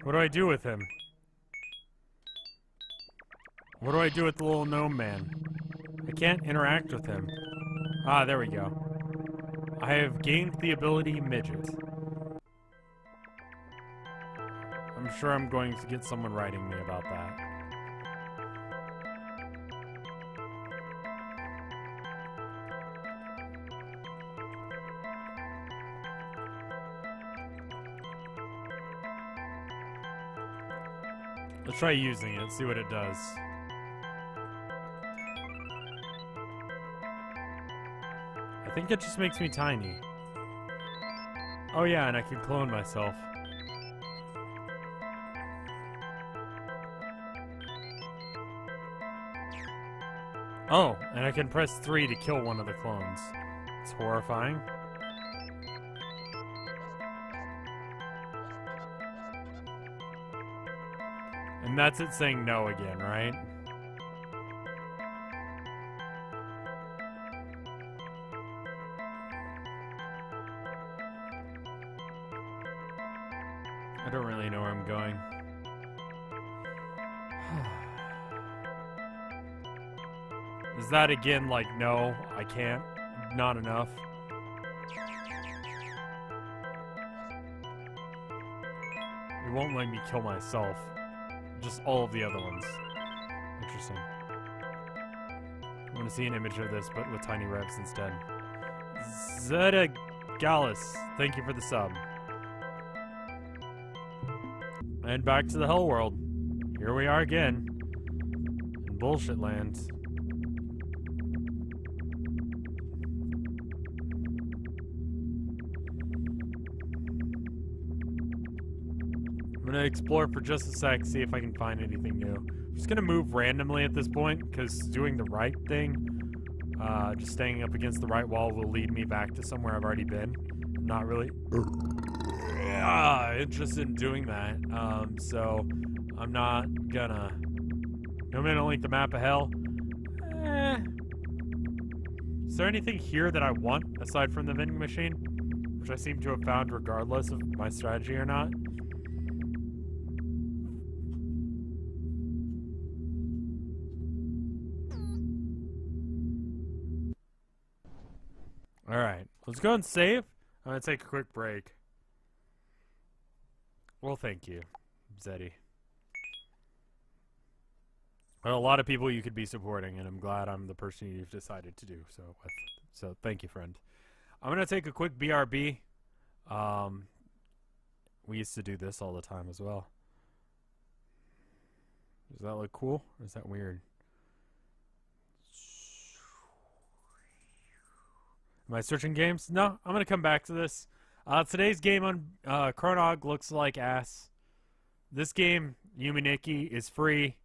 Speaker 1: What do I do with him? What do I do with the little gnome man? I can't interact with him. Ah, there we go. I have gained the ability Midget. I'm sure I'm going to get someone writing me about that. Let's try using it, see what it does. I think it just makes me tiny. Oh yeah, and I can clone myself. Oh, and I can press 3 to kill one of the clones. It's horrifying. And that's it saying no again, right? I don't really know where I'm going. Is that again like, no, I can't? Not enough? It won't let me kill myself. Just all of the other ones. Interesting. I want to see an image of this, but with tiny revs instead. Zeta Gallus, thank you for the sub. And back to the hell world. Here we are again. In bullshit land. I'm gonna explore for just a sec, see if I can find anything new. I'm just gonna move randomly at this point, because doing the right thing, just staying up against the right wall will lead me back to somewhere I've already been. I'm not really interested in doing that, so I'm not gonna. I'm gonna link the map of hell. Is there anything here that I want aside from the vending machine? which I seem to have found regardless of my strategy or not. Alright, let's go and save. I'm gonna take a quick break. Well, thank you, Zeddy. Well, a lot of people you could be supporting, and I'm glad I'm the person you've decided to do so with. So thank you, friend. I'm gonna take a quick BRB. We used to do this all the time as well. Does that look cool, or is that weird? Am I searching games? No, I'm gonna come back to this. Today's game on Chronog looks like ass. This game, Yume Nikki, is free.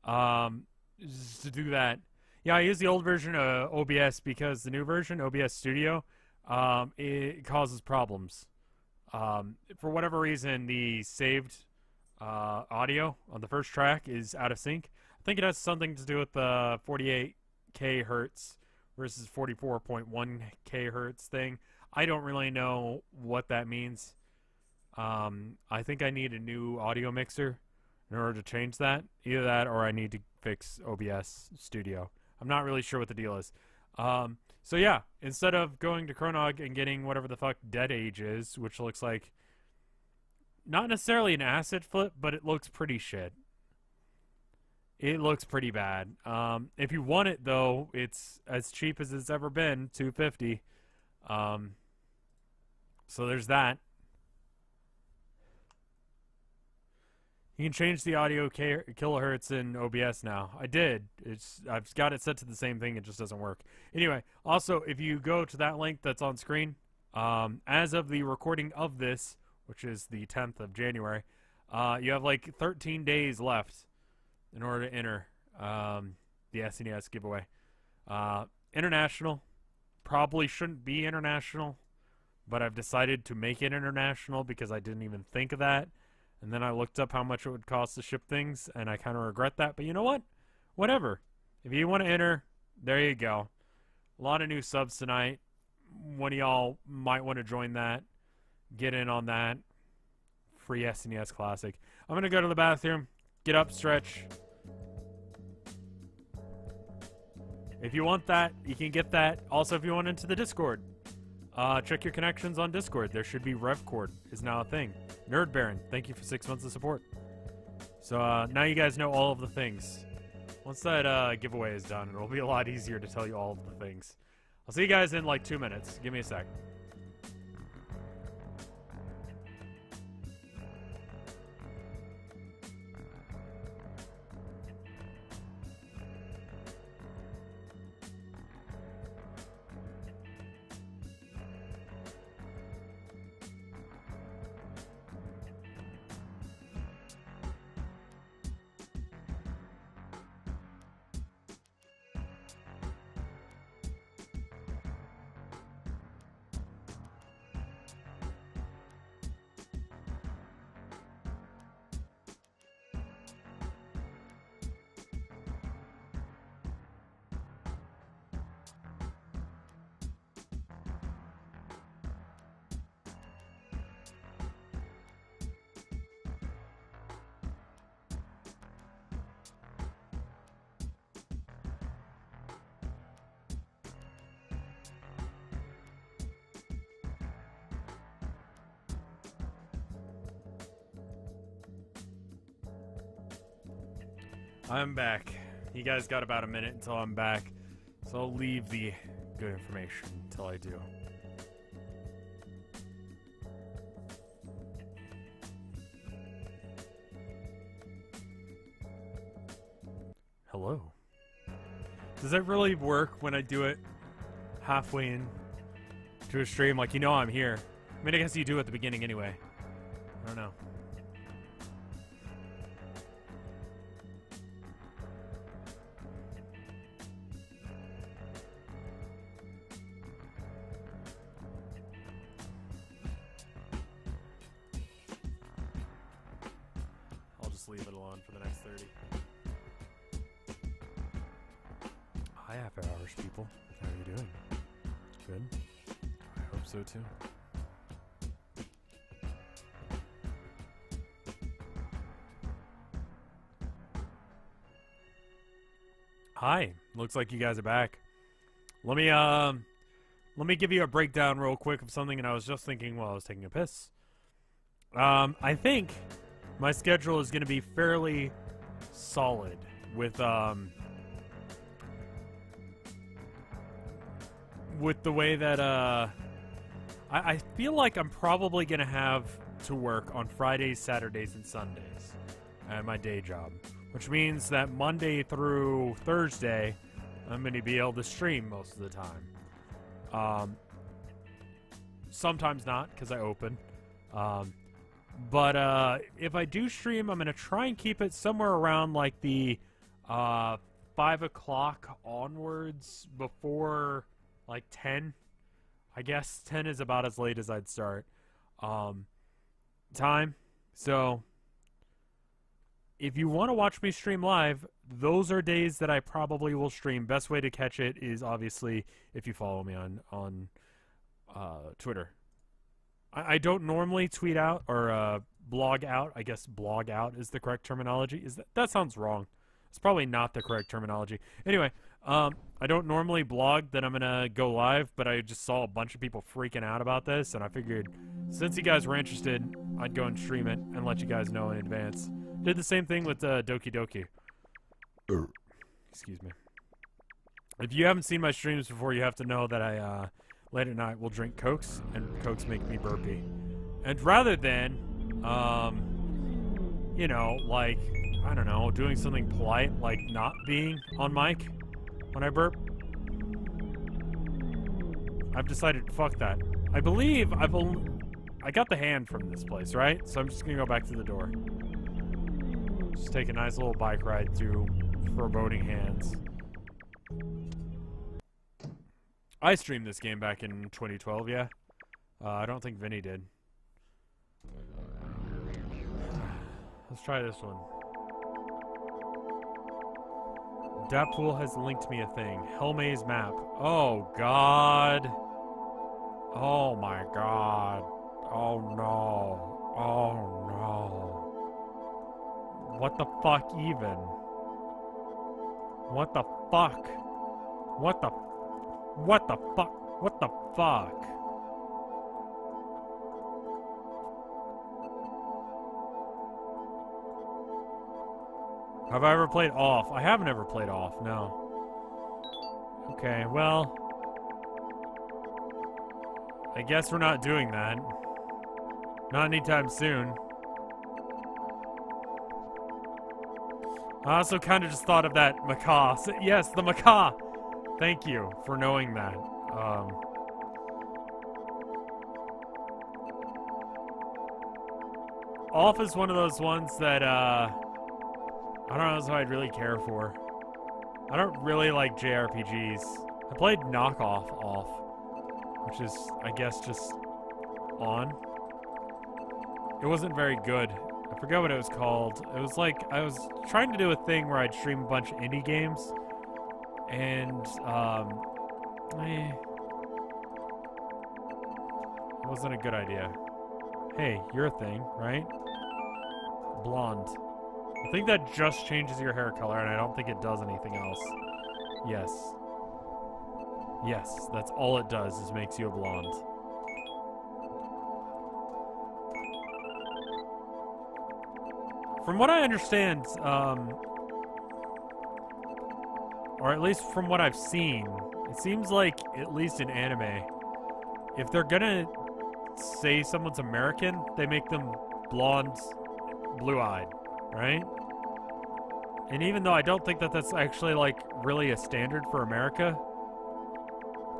Speaker 1: Just to do that. Yeah, I use the old version of OBS because the new version, OBS Studio, it causes problems. For whatever reason, the saved audio on the first track is out of sync. I think it has something to do with the 48K hertz versus 44.1K hertz thing. I don't really know what that means. I think I need a new audio mixer in order to change that. Either that or I need to fix OBS Studio. I'm not really sure what the deal is. So yeah, instead of going to Chronog and getting whatever the fuck Dead Age is, which looks like not necessarily an asset flip, but it looks pretty shit. It looks pretty bad. If you want it though, it's as cheap as it's ever been, $250. So there's that. You can change the audio kilohertz in OBS now. I did. I've got it set to the same thing. It just doesn't work. Anyway, also, if you go to that link that's on screen, as of the recording of this, which is the 10th of January, you have like 13 days left in order to enter the SNES giveaway. International. Probably shouldn't be international, but I've decided to make it international because I didn't even think of that. And then I looked up how much it would cost to ship things, and I kind of regret that. But you know what? Whatever. If you want to enter, there you go. A lot of new subs tonight. One of y'all might want to join that. Get in on that. Free SNES Classic. I'm going to go to the bathroom. Get up, stretch. If you want that, you can get that. Also, if you want into the Discord, check your connections on Discord. There should be RevCord is now a thing. Nerd Baron, thank you for 6 months of support. So now you guys know all of the things. Once that giveaway is done, it'll be a lot easier to tell you all of the things. I'll see you guys in like 2 minutes. Give me a sec. I'm back. You guys got about a minute until I'm back, so I'll leave the good information until I do. Hello. Does that really work when I do it halfway in to a stream? Like, you know I'm here. I mean, I guess you do at the beginning anyway. I don't know. Leave it alone for the next 30. Hi, After Hours people. How are you doing? Good? I hope so too. Hi. Looks like you guys are back. Let me give you a breakdown real quick of something, and I was just thinking while I was taking a piss. I think my schedule is going to be fairly solid with the way that I feel like I'm probably going to have to work on Fridays, Saturdays, and Sundays at my day job, which means that Monday through Thursday I'm going to be able to stream most of the time. Sometimes not, because I open. But if I do stream, I'm going to try and keep it somewhere around like the 5 o'clock onwards before like 10. I guess 10 is about as late as I'd start. Time. So if you want to watch me stream live, those are days that I probably will stream. Best way to catch it is obviously if you follow me on Twitter. I don't normally tweet out or blog out. I guess blog out is the correct terminology. That sounds wrong. It's probably not the correct terminology. Anyway, I don't normally blog that I'm gonna go live, but I just saw a bunch of people freaking out about this, and I figured since you guys were interested, I'd go and stream it and let you guys know in advance. Did the same thing with Doki Doki. Excuse me. If you haven't seen my streams before, you have to know that I late at night will drink Cokes, and Cokes make me burpy. And rather than, you know, like, I don't know, doing something polite, like not being on mic when I burp, I've decided, fuck that. I believe I got the hand from this place, right? So I'm just gonna go back to the door. Just take a nice little bike ride through Foreboding Hands. I streamed this game back in 2012, yeah. I don't think Vinny did. Let's try this one. Dappool has linked me a thing. Hellmaze map. Oh, God. Oh, my God. Oh, no. Oh, no. What the fuck, even? What the fuck? What the fuck? What the fuck? Have I ever played off? I haven't ever played off, no. Okay, well, I guess we're not doing that. Not anytime soon. I also kind of just thought of that macaw. Yes, the macaw! Thank you for knowing that. Off is one of those ones that, I don't know if I'd really care for. I don't really like JRPGs. I played Knockoff Off, which is, I guess, just on. It wasn't very good. I forget what it was called. It was like, I was trying to do a thing where I'd stream a bunch of indie games. And, it wasn't a good idea. Hey, you're a thing, right? Blonde. I think that just changes your hair color, and I don't think it does anything else. Yes. Yes, that's all it does, is makes you a blonde. From what I understand, or at least from what I've seen, it seems like, at least in anime, if they're gonna say someone's American, they make them blonde, blue-eyed, right? And even though I don't think that that's actually, like, really a standard for America,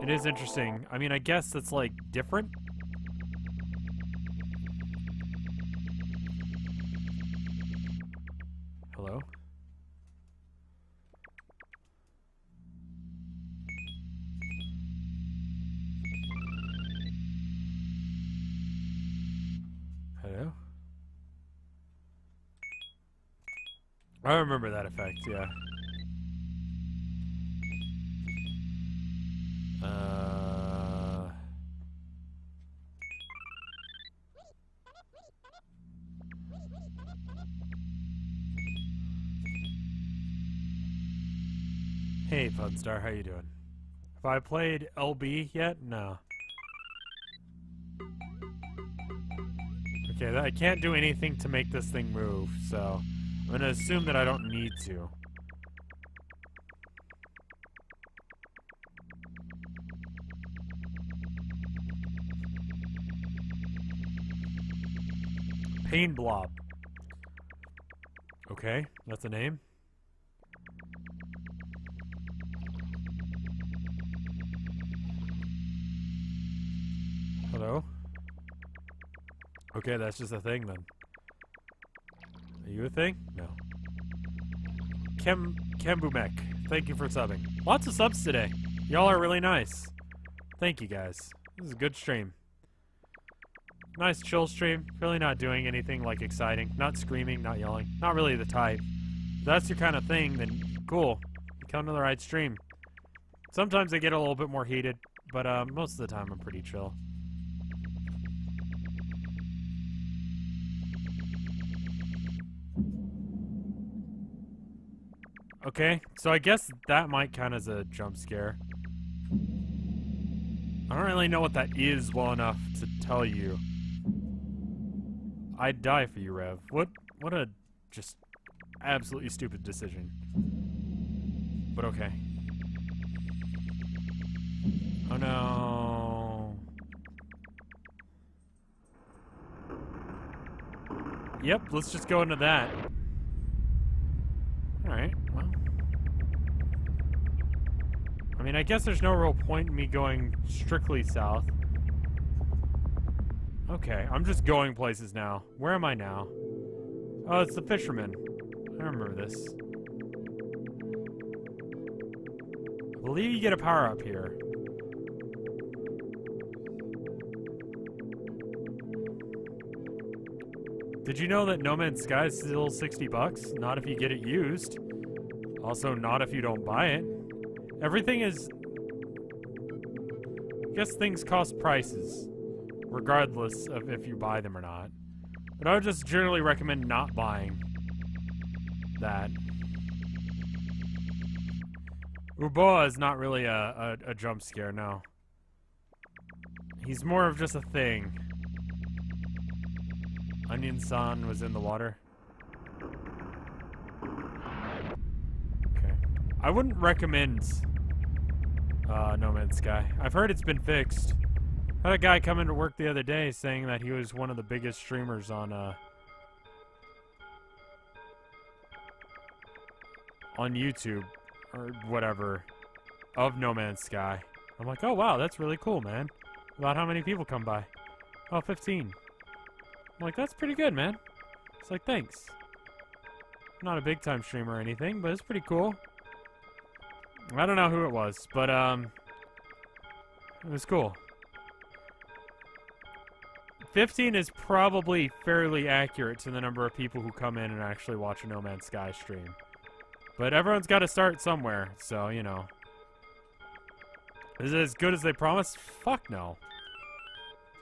Speaker 1: it is interesting. I mean, I guess that's, like, different. Hello? Hello? I remember that effect, yeah. Hey, Funstar, how you doing? Have I played LB yet? No. Okay, I can't do anything to make this thing move, so I'm gonna assume that I don't need to. Pain Blob. Okay, that's a name. Hello? Okay, that's just a thing then. Are you a thing? No. Kembumek, thank you for subbing. Lots of subs today. Y'all are really nice. Thank you guys. This is a good stream. Nice chill stream. Really not doing anything like exciting. Not screaming, not yelling. Not really the type. If that's your kind of thing, then cool. You come to the right stream. Sometimes they get a little bit more heated, but most of the time I'm pretty chill. Okay, so I guess that might count as a jump scare. I don't really know what that is well enough to tell you. I'd die for you, Rev. What a just absolutely stupid decision. But okay. Oh no. Yep, let's just go into that. Alright, well. I mean, I guess there's no real point in me going strictly south. Okay, I'm just going places now. Where am I now? Oh, it's the fisherman. I remember this. I believe you get a power-up here. Did you know that No Man's Sky is still $60? Not if you get it used. Also, not if you don't buy it. Everything is... I guess things cost prices, regardless of if you buy them or not. But I would just generally recommend not buying that. Uboa is not really a jump scare, no. He's more of just a thing. Onion-san was in the water. Okay. I wouldn't recommend No Man's Sky. I've heard it's been fixed. I had a guy come into work the other day saying that he was one of the biggest streamers on YouTube or whatever of No Man's Sky. I'm like, oh wow, that's really cool, man. About how many people come by? Oh, 15. I'm like, that's pretty good, man. It's like, thanks. I'm not a big time streamer or anything, but it's pretty cool. I don't know who it was, but it was cool. 15 is probably fairly accurate to the number of people who come in and actually watch a No Man's Sky stream. But everyone's got to start somewhere, so, you know. Is it as good as they promised? Fuck no.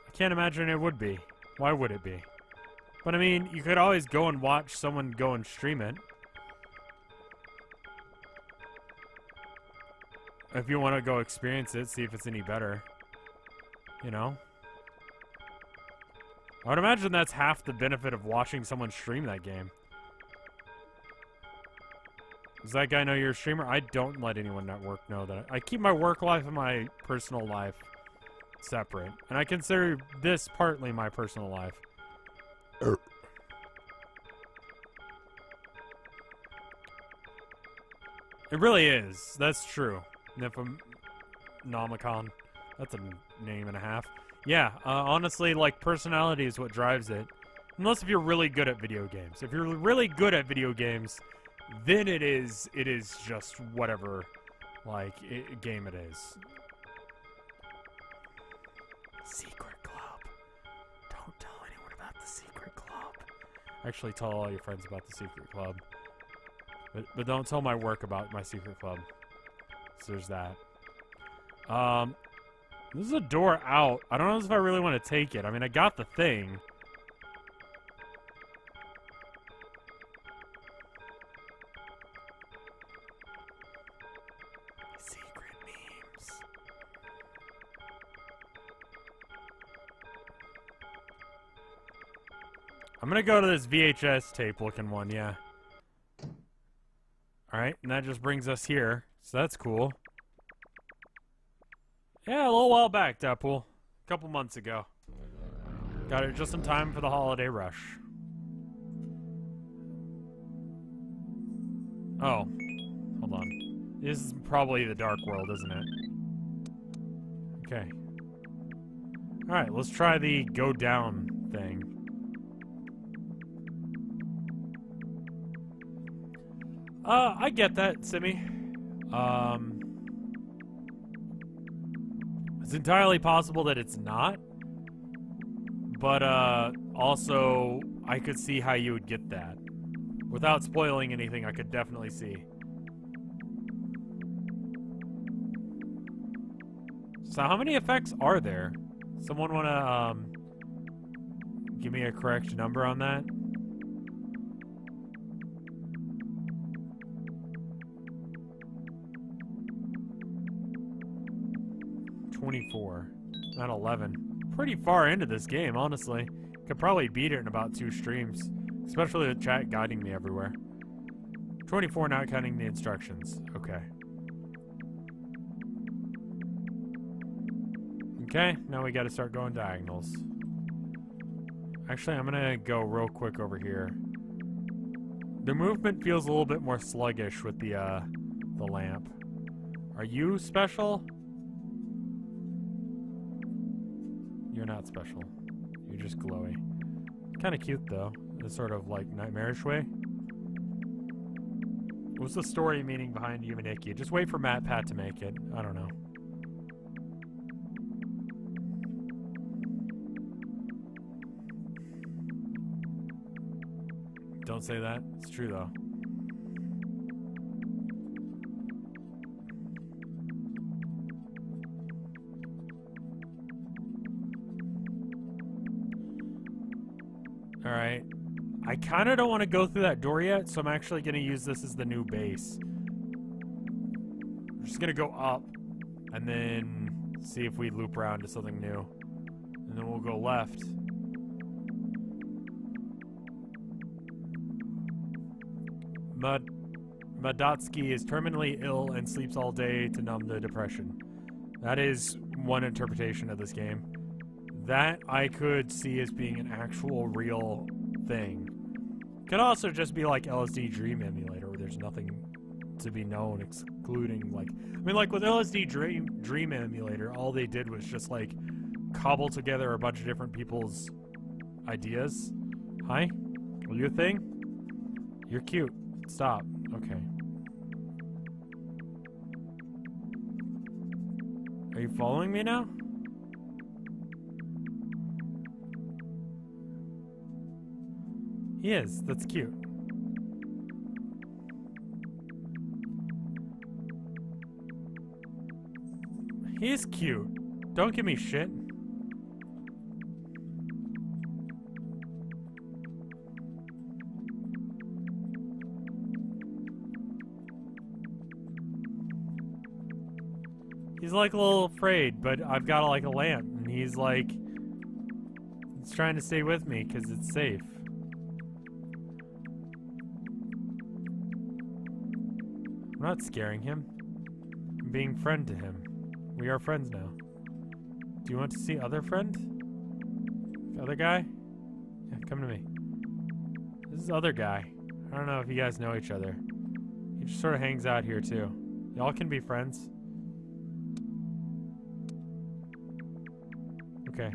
Speaker 1: I can't imagine it would be. Why would it be? But I mean, you could always go and watch someone go and stream it. If you want to go experience it, see if it's any better. You know? I would imagine that's half the benefit of watching someone stream that game. Does that guy know you're a streamer? I don't let anyone at work know that. I keep my work life and my personal life separate. And I consider this partly my personal life. It really is. That's true. Nymphomnomicon. That's a name and a half. Yeah, honestly, like, personality is what drives it. Unless if you're really good at video games. If you're really good at video games, then it is just whatever, like, game it is. Secret club. Don't tell anyone about the secret club. Actually, tell all your friends about the secret club. But don't tell my work about my secret club. So there's that. This is a door out. I don't know if I really want to take it. I mean, I got the thing. I'm gonna go to this VHS tape looking one, yeah. Alright, and that just brings us here. So that's cool. Yeah, a little while back, Deadpool. A couple months ago. Got it just in time for the holiday rush. Oh. Hold on. This is probably the Dark World, isn't it? Okay. Alright, let's try the go down thing. I get that, Simi. It's entirely possible that it's not. But, also, I could see how you would get that. Without spoiling anything, I could definitely see. So how many effects are there? Someone wanna, give me a correct number on that? $24, not 11. Pretty far into this game, honestly. Could probably beat it in about 2 streams. Especially with chat guiding me everywhere. 24 not counting the instructions. Okay. Okay, now we gotta start going diagonals. Actually, I'm gonna go real quick over here. The movement feels a little bit more sluggish with the lamp. Are you special? You're not special. You're just glowy. Kinda cute, though. In a sort of, like, nightmarish way. What's the story meaning behind you and Icky? Just wait for MatPat to make it. I don't know. Don't say that. It's true, though. Alright. I kind of don't want to go through that door yet, so I'm actually going to use this as the new base. We're just going to go up, and then see if we loop around to something new. And then we'll go left. Madatsky is terminally ill and sleeps all day to numb the depression. That is one interpretation of this game. That I could see as being an actual real thing. Could also just be like LSD Dream Emulator, where there's nothing to be known excluding, like... I mean, like, with LSD Dream Emulator, all they did was just, like, cobble together a bunch of different people's ideas. Hi? Are you a thing? You're cute. Stop. Okay. Are you following me now? He is. That's cute. He's cute. Don't give me shit. He's like a little afraid, but I've got like a lamp, and he's like... He's trying to stay with me because it's safe. I'm not scaring him. I'm being friend to him. We are friends now. Do you want to see other friend? The other guy? Yeah, come to me. This is other guy. I don't know if you guys know each other. He just sort of hangs out here too. Y'all can be friends. Okay.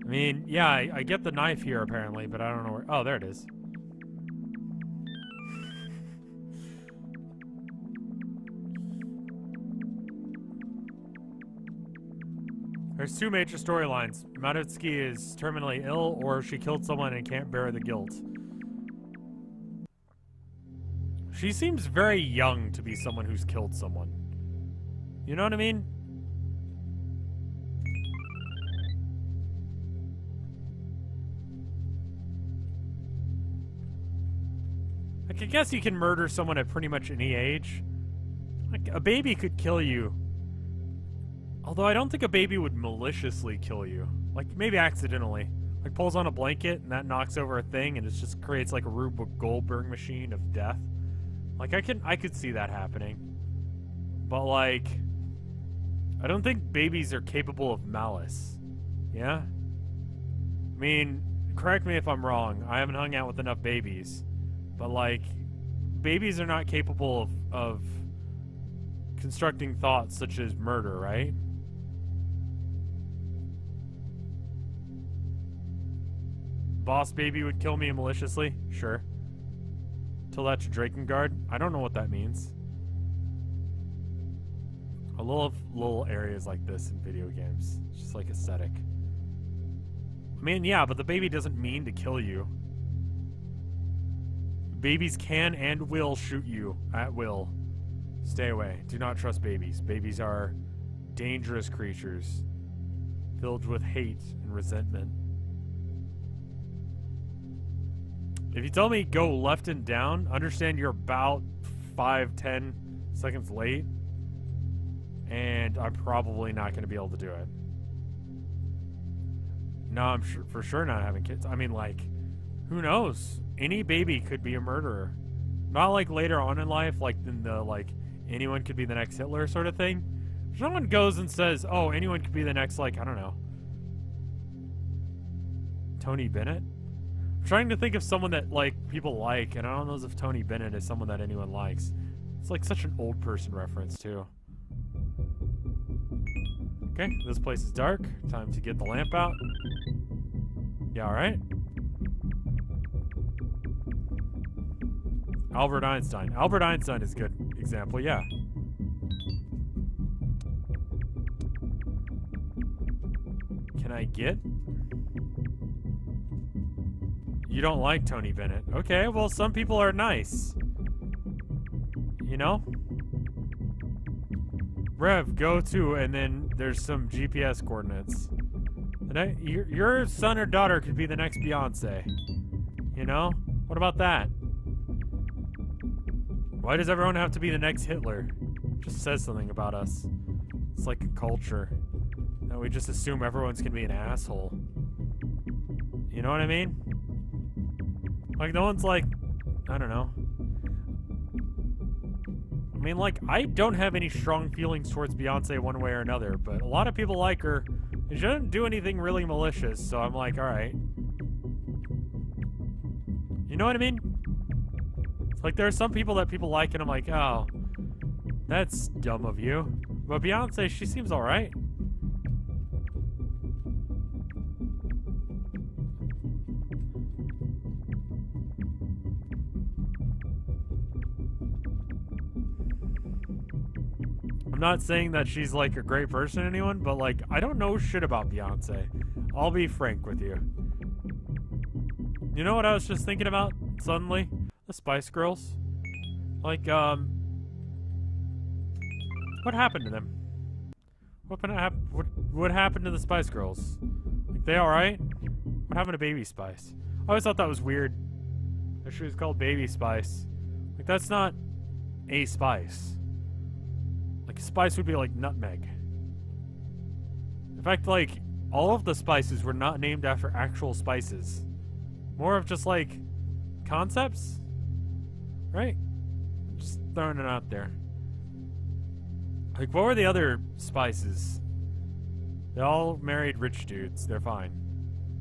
Speaker 1: I mean, yeah, I get the knife here apparently, but I don't know where... Oh, there it is. There's 2 major storylines. Madutsky is terminally ill, or she killed someone and can't bear the guilt. She seems very young to be someone who's killed someone. You know what I mean? Like, I guess you can murder someone at pretty much any age. Like, a baby could kill you Although I don't think a baby would maliciously kill you. Like, maybe accidentally. Like, pulls on a blanket and that knocks over a thing and it just creates like a Rube Goldberg machine of death. Like, I could see that happening. But, like, I don't think babies are capable of malice. Yeah? I mean, correct me if I'm wrong. I haven't hung out with enough babies. But, like, babies are not capable of constructing thoughts such as murder, right? Boss baby would kill me maliciously? Sure. Tell that to Drakengard? I don't know what that means. I love little areas like this in video games. It's just like aesthetic. I mean, yeah, but the baby doesn't mean to kill you. Babies can and will shoot you at will. Stay away. Do not trust babies. Babies are dangerous creatures filled with hate and resentment. If you tell me go left and down, understand you're about 5-10 seconds late, and I'm probably not going to be able to do it. No, I'm for sure not having kids. I mean, like, who knows? Any baby could be a murderer. Not like later on in life, like in the, like, anyone could be the next Hitler sort of thing. If someone goes and says, oh, anyone could be the next, like, I don't know, Tony Bennett? I'm trying to think of someone that, like, people like, and I don't know if Tony Bennett is someone that anyone likes. It's like such an old person reference, too. Okay, this place is dark. Time to get the lamp out. Yeah, alright. Albert Einstein. Albert Einstein is a good example, yeah. Can I get? You don't like Tony Bennett. Okay, well, some people are nice. You know? Rev, go to, and then there's some GPS coordinates. Your son or daughter could be the next Beyonce. You know? What about that? Why does everyone have to be the next Hitler? Just says something about us. It's like a culture. That we just assume everyone's gonna be an asshole. You know what I mean? Like, no one's like, I don't know. I mean, like, I don't have any strong feelings towards Beyonce one way or another, but a lot of people like her. And she doesn't do anything really malicious, so I'm like, alright. You know what I mean? Like, there are some people that people like, and I'm like, oh, that's dumb of you. But Beyonce, she seems alright. I'm not saying that she's, like, a great person to anyone, but, like, I don't know shit about Beyonce. I'll be frank with you. You know what I was just thinking about, suddenly? The Spice Girls. Like, what happened to them? What happened to the Spice Girls? Like, they alright? What happened to Baby Spice? I always thought that was weird. That she was called Baby Spice. Like, that's not a spice. Like, a spice would be like nutmeg. In fact, like, all of the spices were not named after actual spices. More of just, like, concepts? Right? Just throwing it out there. Like, what were the other spices? They all married rich dudes. They're fine.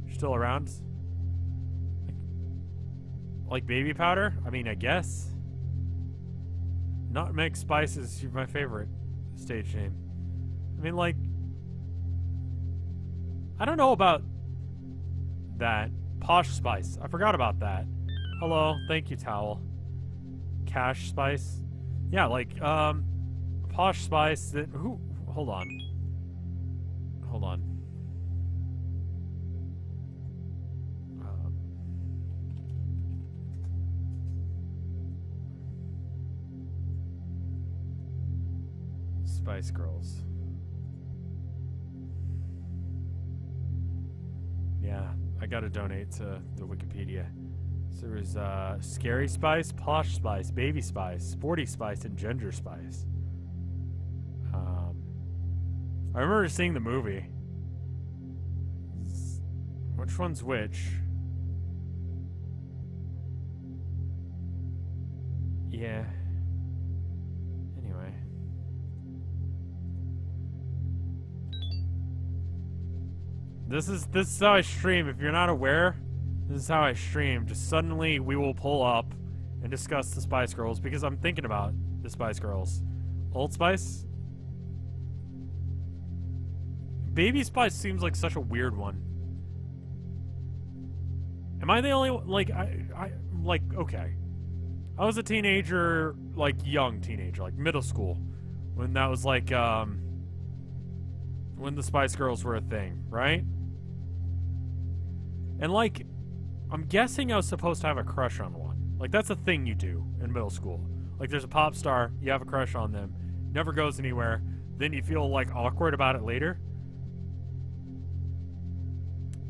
Speaker 1: You're still around? Like baby powder? I mean, I guess. Nutmeg Spice is my favorite stage name. I mean, like, I don't know about that. Posh Spice. I forgot about that. Hello. Thank you, Towel. Cash Spice. Yeah, like, Posh Spice. Who? Hold on. Hold on. Spice Girls. Yeah, I gotta donate to the Wikipedia. So there's Scary Spice, Posh Spice, Baby Spice, Sporty Spice, and Ginger Spice. I remember seeing the movie. Which one's which? Yeah. Anyway. This is how I stream. If you're not aware, this is how I stream. Just suddenly we will pull up and discuss the Spice Girls because I'm thinking about the Spice Girls. Old Spice? Baby Spice seems like such a weird one. Am I the only one? Like, okay. I was a teenager, like, young teenager, like, middle school. When that was, like, when the Spice Girls were a thing, right? And, like, I'm guessing I was supposed to have a crush on one. Like, that's a thing you do in middle school. Like, there's a pop star, you have a crush on them, never goes anywhere, then you feel, like, awkward about it later.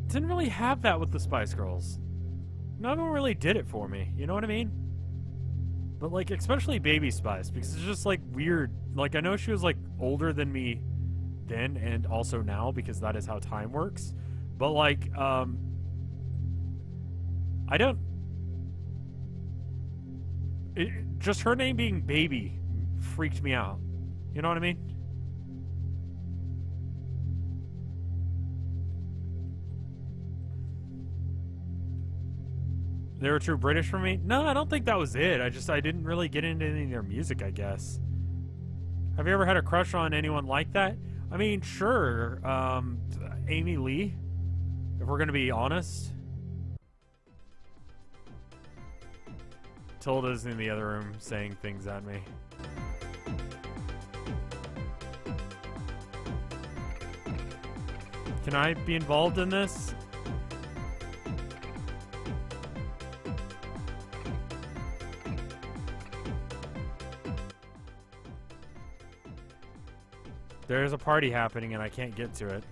Speaker 1: Didn't really have that with the Spice Girls. None of them really did it for me, you know what I mean? But, like, especially Baby Spice, because it's just, like, weird. Like, I know she was, like, older than me then and also now, because that is how time works. But, like, I don't... just her name being Baby freaked me out. You know what I mean? They were too British for me? No, I don't think that was it. I didn't really get into any of their music, I guess. Have you ever had a crush on anyone like that? I mean, sure. Amy Lee, if we're gonna be honest. Tilda's in the other room saying things at me. Can I be involved in this? There's a party happening and I can't get to it.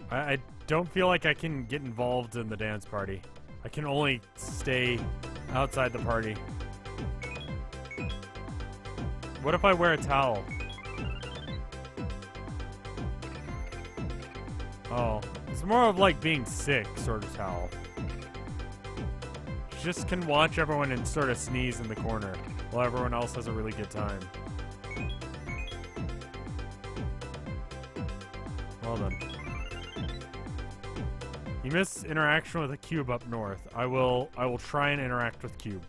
Speaker 1: I don't feel like I can get involved in the dance party. I can only stay outside the party. What if I wear a towel? Oh, it's more of like being sick sort of towel. Just can watch everyone and sort of sneeze in the corner while everyone else has a really good time. Well done. You miss interaction with a cube up north. I will try and interact with Cube.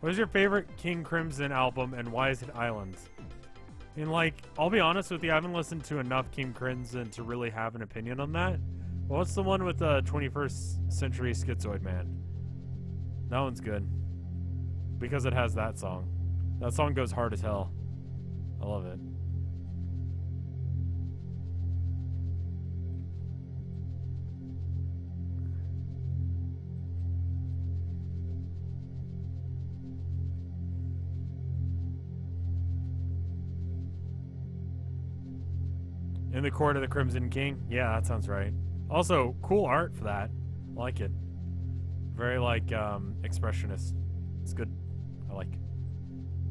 Speaker 1: What is your favorite King Crimson album and why is it Islands? I mean, like, I'll be honest with you, I haven't listened to enough King Crimson to really have an opinion on that. Well, what's the one with the 21st Century Schizoid Man? That one's good. Because it has that song. That song goes hard as hell. I love it. In the Court of the Crimson King? Yeah, that sounds right. Also, cool art for that. I like it. Very, like, expressionist. It's good. I like it.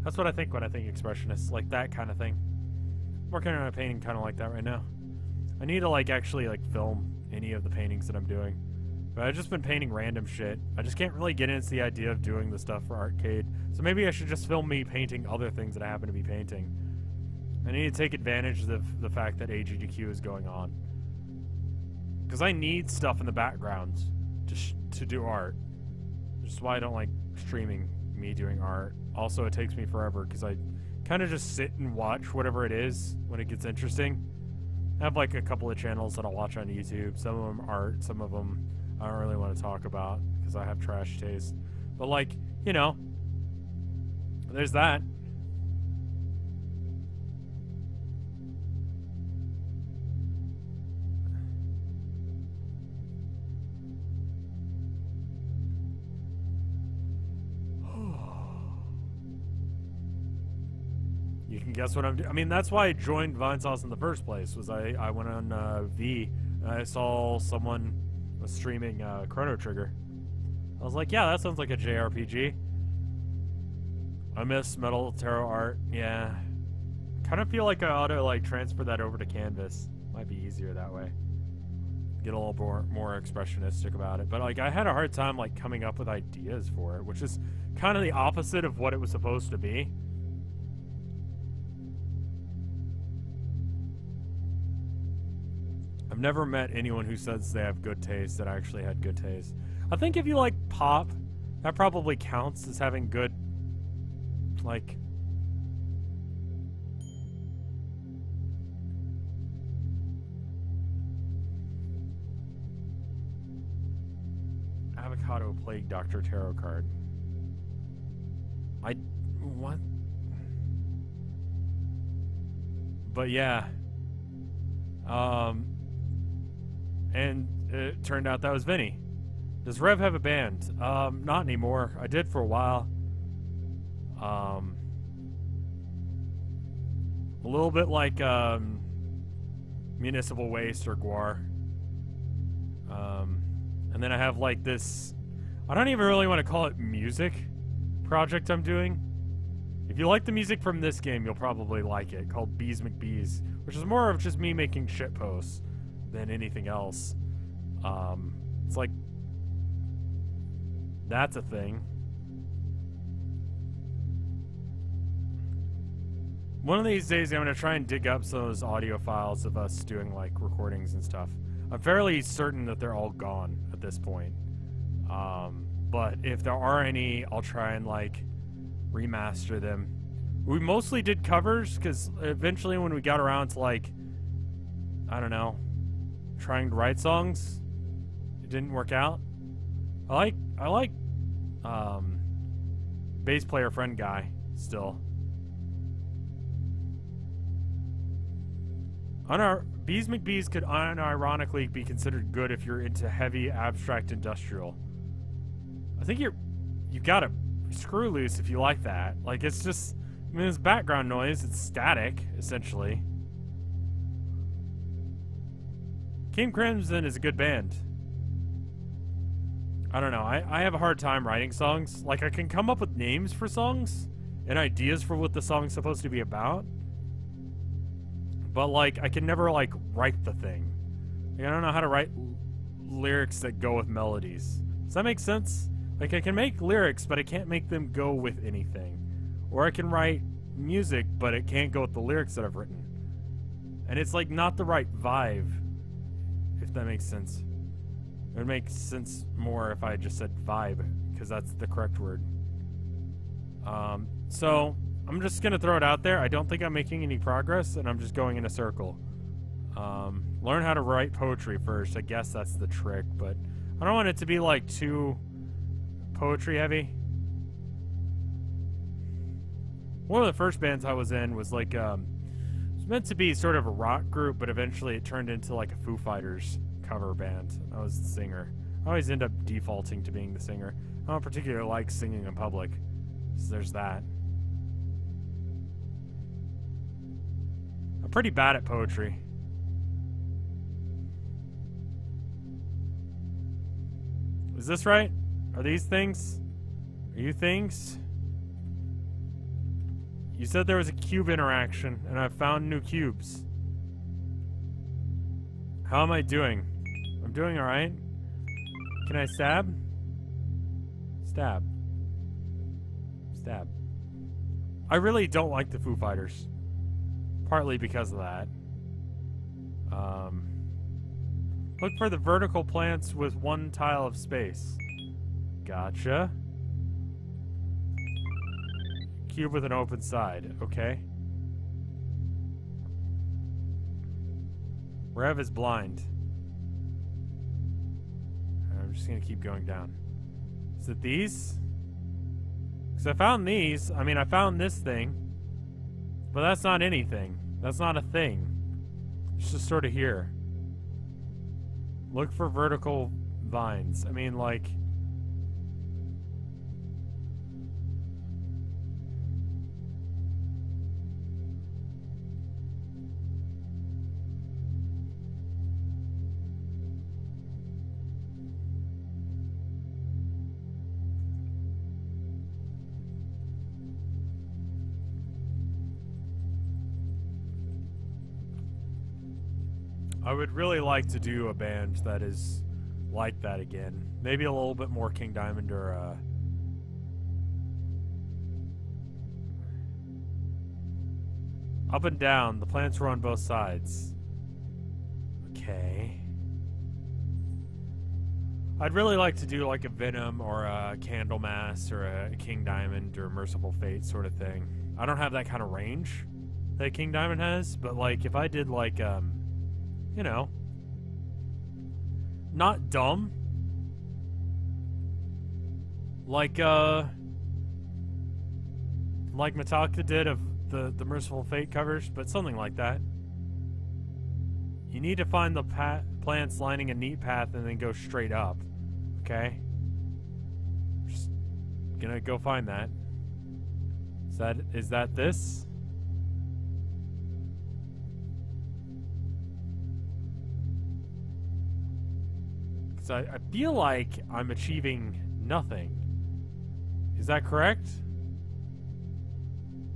Speaker 1: That's what I think when I think expressionist. Like, that kind of thing. I'm working on a painting kind of like that right now. I need to, like, actually, like, film any of the paintings that I'm doing. But I've just been painting random shit. I just can't really get into the idea of doing the stuff for Arcade. So maybe I should just film me painting other things that I happen to be painting. I need to take advantage of the fact that AGDQ is going on. Because I need stuff in the background to do art. Which is why I don't like streaming me doing art. Also, it takes me forever because I kind of just sit and watch whatever it is when it gets interesting. I have like a couple of channels that I'll watch on YouTube. Some of them art, some of them I don't really want to talk about because I have trash taste. But like, you know, there's that. guess what I'm doing? I mean, that's why I joined Vinesauce in the first place, was I went on V, and I saw someone was streaming Chrono Trigger. I was like, yeah, that sounds like a JRPG. I miss Metal Tarot art, yeah. Kind of feel like I ought to, like, transfer that over to Canvas. Might be easier that way. Get a little more expressionistic about it. But, like, I had a hard time, like, coming up with ideas for it, which is kind of the opposite of what it was supposed to be. I've never met anyone who says they have good taste that actually had good taste. I think if you like pop, that probably counts as having good, like... Avocado Plague Doctor Tarot card. What? But yeah. And it turned out that was Vinny. Does Rev have a band? Not anymore. I did for a while. A little bit like, Municipal Waste or Guar. And then I have like this, I don't even really want to call it music project I'm doing. If you like the music from this game, you'll probably like it, called Bees McBees, which is more of just me making shit posts than anything else. It's like, that's a thing. One of these days I'm going to try and dig up some of those audio files of us doing like recordings and stuff. I'm fairly certain that they're all gone at this point. But if there are any, I'll try and like remaster them. We mostly did covers because eventually when we got around to like, I don't know, trying to write songs, it didn't work out. I like bass player friend guy still. Bees McBees could unironically be considered good if you're into heavy abstract industrial. I think you gotta screw loose if you like that. Like, it's just, I mean, it's background noise, it's static, essentially. King Crimson is a good band. I don't know, I have a hard time writing songs. Like, I can come up with names for songs and ideas for what the song's supposed to be about. But, like, I can never, like, write the thing. Like, I don't know how to write lyrics that go with melodies. Does that make sense? Like, I can make lyrics, but I can't make them go with anything. Or I can write music, but it can't go with the lyrics that I've written. And it's, like, not the right vibe, if that makes sense. It would make sense more if I just said vibe, because that's the correct word. So... I'm just going to throw it out there. I don't think I'm making any progress, and I'm just going in a circle. Learn how to write poetry first. I guess that's the trick, but I don't want it to be, like, too poetry heavy. One of the first bands I was in was, like, it was meant to be sort of a rock group, but eventually it turned into, like, a Foo Fighters cover band. I was the singer. I always end up defaulting to being the singer. I don't particularly like singing in public, so there's that. I'm pretty bad at poetry. Is this right? Are these things? Are you things? You said there was a cube interaction, and I found new cubes. How am I doing? I'm doing alright. Can I stab? Stab. Stab. I really don't like the Foo Fighters. Partly because of that. Look for the vertical plants with one tile of space. Gotcha. Cube with an open side. Okay. Rev is blind. I'm just gonna keep going down. Is it these? Because I found these. I mean, I found this thing. But that's not anything. That's not a thing. It's just sort of here. Look for vertical vines. I mean, like... I would really like to do a band that is like that again. Maybe a little bit more King Diamond or up and down. The plants were on both sides. Okay. I'd really like to do like a Venom or a Candlemass or a King Diamond or Merciful Fate sort of thing. I don't have that kind of range that King Diamond has, but like if I did like you know, not dumb, like Metallica did of the Merciful Fate covers, but something like that. You need to find the plants lining a neat path and then go straight up. Okay? Just gonna go find that. Is that this? Because I feel like I'm achieving nothing. Is that correct?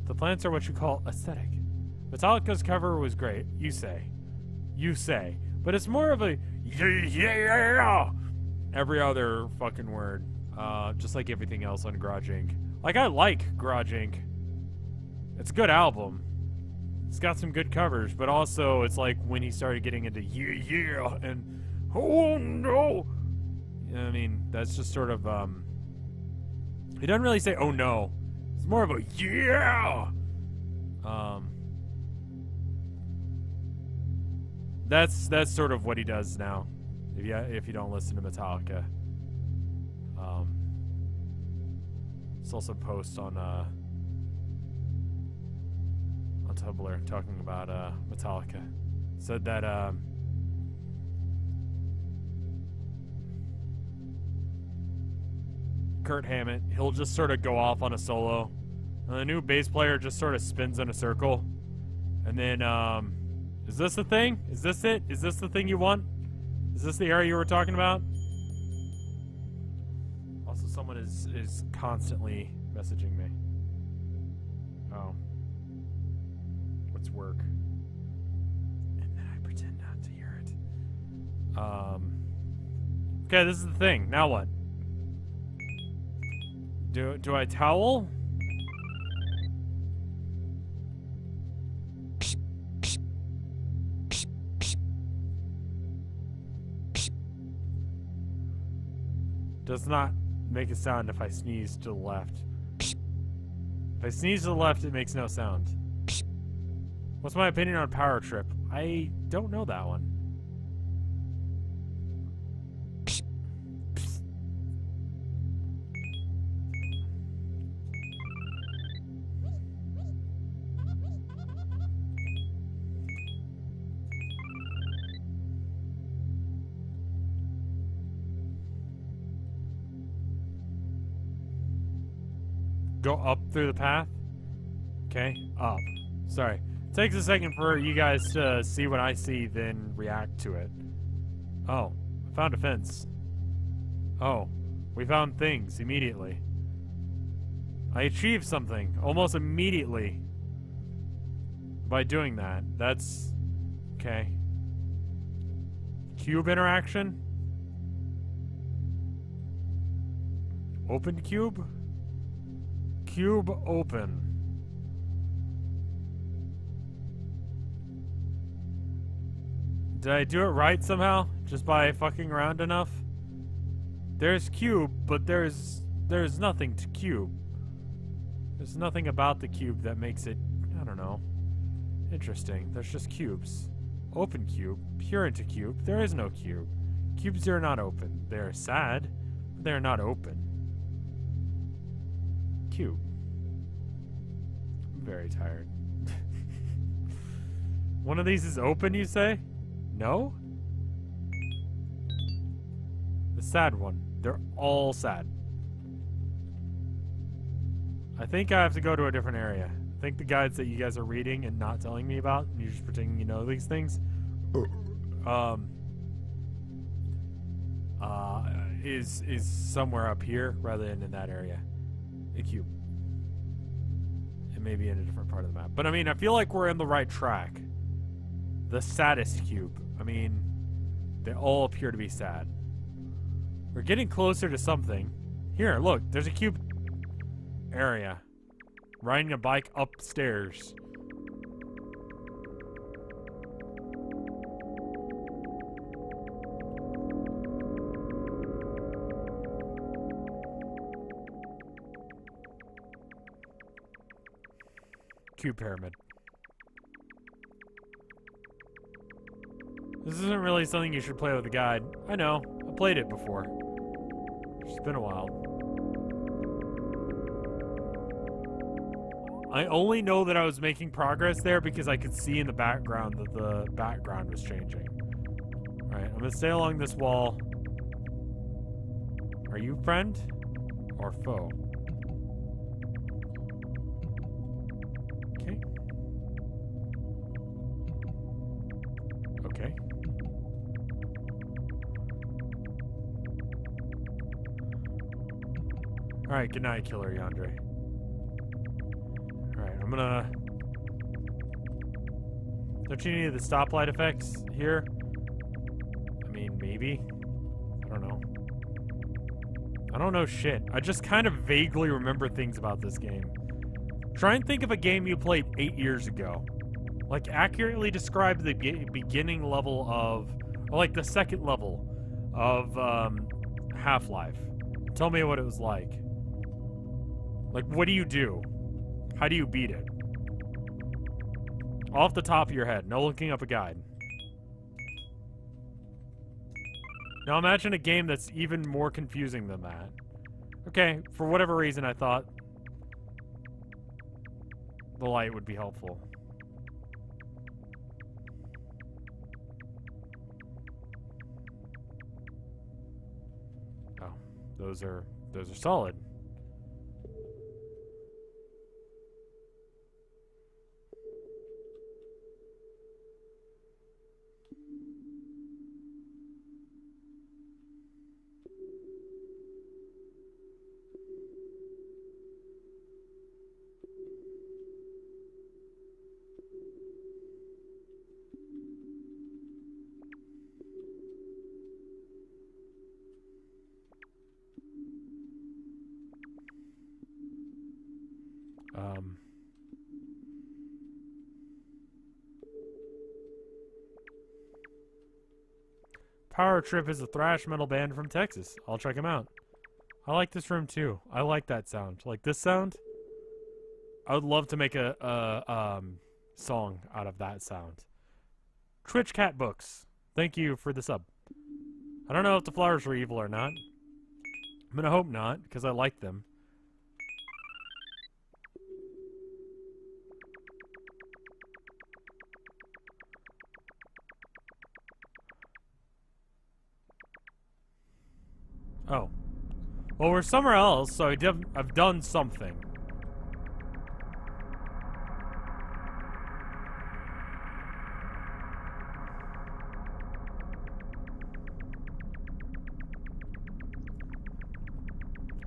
Speaker 1: The plants are what you call aesthetic. Metallica's cover was great, you say. You say. But it's more of a yeah every other fucking word. Just like everything else on Garage Inc. Like, I like Garage Inc. It's a good album. It's got some good covers, but also it's like when he started getting into yeah and oh no. I mean, that's just sort of he doesn't really say oh no. It's more of a yeah. That's sort of what he does now. If you don't listen to Metallica. It's also a post on Tumblr talking about Metallica. Said that Kurt Hammett, he'll just sort of go off on a solo, and the new bass player just sort of spins in a circle, and then is this the thing? Is this it? Is this the thing you want? Is this the area you were talking about? Also, someone is constantly messaging me. Oh. What's work? And then I pretend not to hear it. Okay, this is the thing. Now what? Do I towel? Does not make a sound if I sneeze to the left. If I sneeze to the left, it makes no sound. What's my opinion on Power Trip? I don't know that one. Go up through the path? Okay, up. Sorry. It takes a second for you guys to see what I see, then react to it. Oh, I found a fence. Oh, we found things immediately. I achieved something almost immediately by doing that. That's... okay. Cube interaction? Open cube? Cube open. Did I do it right somehow? Just by fucking around enough? There's cube, but there's nothing to cube. There's nothing about the cube that makes it, I don't know, interesting. There's just cubes. Open cube, pure into cube, there is no cube. Cubes are not open. They are sad, but they are not open. Cube. I'm very tired. One of these is open, you say? No? The sad one. They're all sad. I think I have to go to a different area. I think the guides that you guys are reading and not telling me about, and you're just pretending you know these things, is somewhere up here rather than in that area. A cube. It may be in a different part of the map. But I mean, I feel like we're in the right track. The saddest cube. I mean, they all appear to be sad. We're getting closer to something. Here, look, there's a cube area. Riding a bike upstairs. Cube pyramid. This isn't really something you should play with a guide. I know. I played it before. It's been a while. I only know that I was making progress there because I could see in the background that the background was changing. Alright, I'm gonna stay along this wall. Are you friend or foe? Okay. Okay. Alright, good night, Killer Yandere. Alright, I'm gonna... Don't you need the stoplight effects here? I mean, maybe? I don't know. I don't know shit. I just kind of vaguely remember things about this game. Try and think of a game you played 8 years ago. Like, accurately describe the beginning level of... Or, like, the second level of, Half-Life. Tell me what it was like. Like, what do you do? How do you beat it? Off the top of your head. No looking up a guide. Now imagine a game that's even more confusing than that. Okay, for whatever reason I thought the light would be helpful. Oh, those are solid. Power Trip is a thrash metal band from Texas. I'll check them out. I like this room too. I like that sound. Like this sound? I would love to make a song out of that sound. Twitch Cat Books. Thank you for the sub. I don't know if the flowers were evil or not. I'm gonna hope not, because I like them. Oh. Well, we're somewhere else, so I've done something.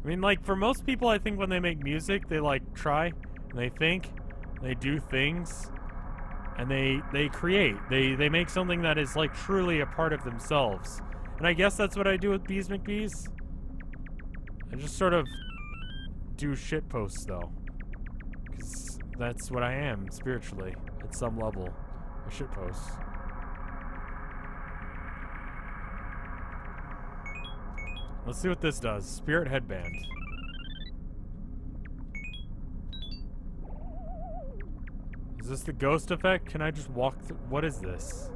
Speaker 1: I mean, like, for most people, I think when they make music, they, like, try, and they think, and they do things, and they create. They make something that is, like, truly a part of themselves. And I guess that's what I do with Bees McBees. I just sort of do shit posts, though. Because that's what I am, spiritually, at some level. A shit post. Let's see what this does. Spirit Headband. Is this the ghost effect? Can I just walk through? What is this?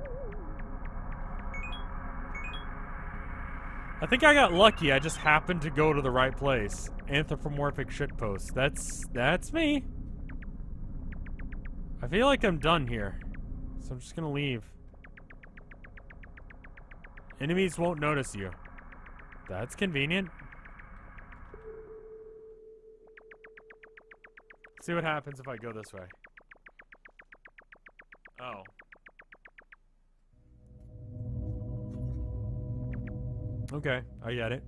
Speaker 1: I think I got lucky. I just happened to go to the right place. Anthropomorphic shitpost. That's me. I feel like I'm done here. So I'm just gonna leave. Enemies won't notice you. That's convenient. Let's see what happens if I go this way. Oh. Okay, I get it.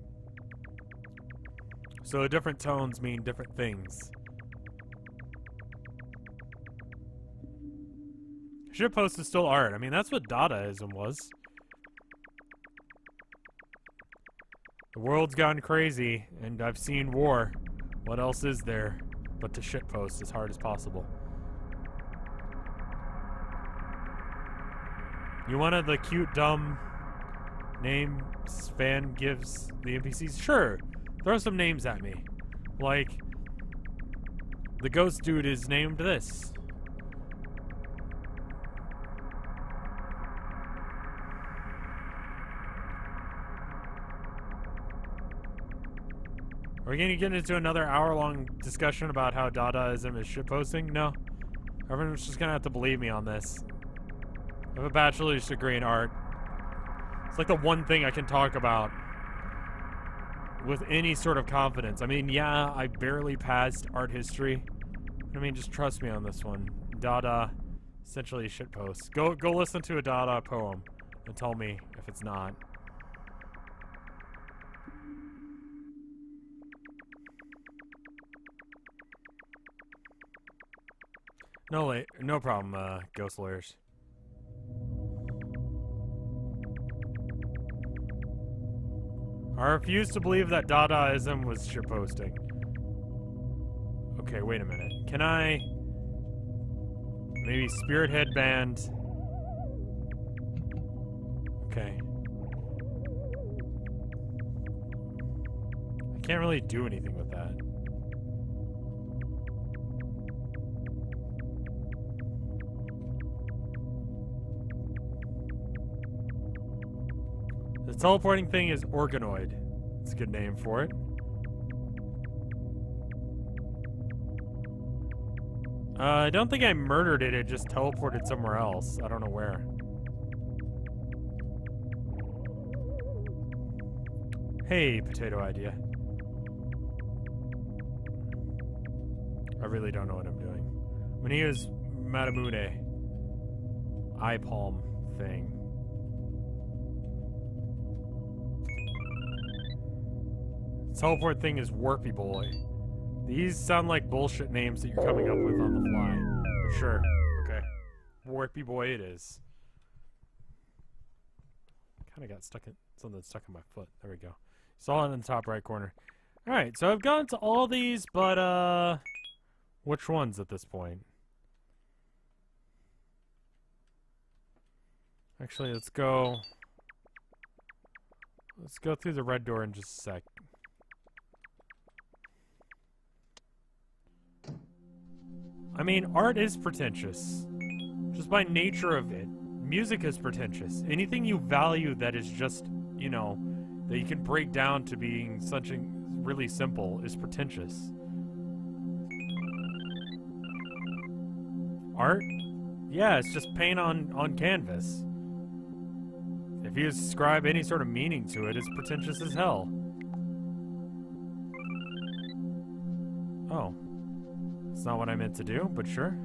Speaker 1: So different tones mean different things. Shitpost is still art. I mean, that's what Dadaism was. The world's gone crazy, and I've seen war. What else is there but to shitpost as hard as possible? You wanted the cute, dumb name Span gives the NPCs? Sure, throw some names at me. Like, the ghost dude is named this. Are we going to get into another hour-long discussion about how Dadaism is shitposting? No. Everyone's just going to have to believe me on this. I have a bachelor's degree in art. It's like the one thing I can talk about with any sort of confidence. I mean, yeah, I barely passed art history. I mean, just trust me on this one. Dada, essentially a shitpost. Go listen to a Dada poem and tell me if it's not. No problem, ghost lawyers. I refuse to believe that Dadaism was shitposting. Okay, wait a minute. Can I... maybe Spirit Headband... Okay. I can't really do anything with that. The teleporting thing is Organoid. It's a good name for it. I don't think I murdered it. It just teleported somewhere else. I don't know where. Hey, potato idea. I really don't know what I'm doing. I'm gonna use Matamune. Eye palm thing. Teleport thing is Warpy Boy. These sound like bullshit names that you're coming up with on the fly. But sure. Okay. Warpy Boy it is. Kinda got stuck in something stuck in my foot. There we go. Saw it in the top right corner. Alright, so I've gone to all these, but which ones at this point? Actually, let's go through the red door in just a sec. I mean, art is pretentious. Just by nature of it. Music is pretentious. Anything you value that is just, you know, that you can break down to being something really simple is pretentious. Art? Yeah, it's just paint on canvas. If you ascribe any sort of meaning to it, it's pretentious as hell. Oh. That's not what I meant to do, but sure.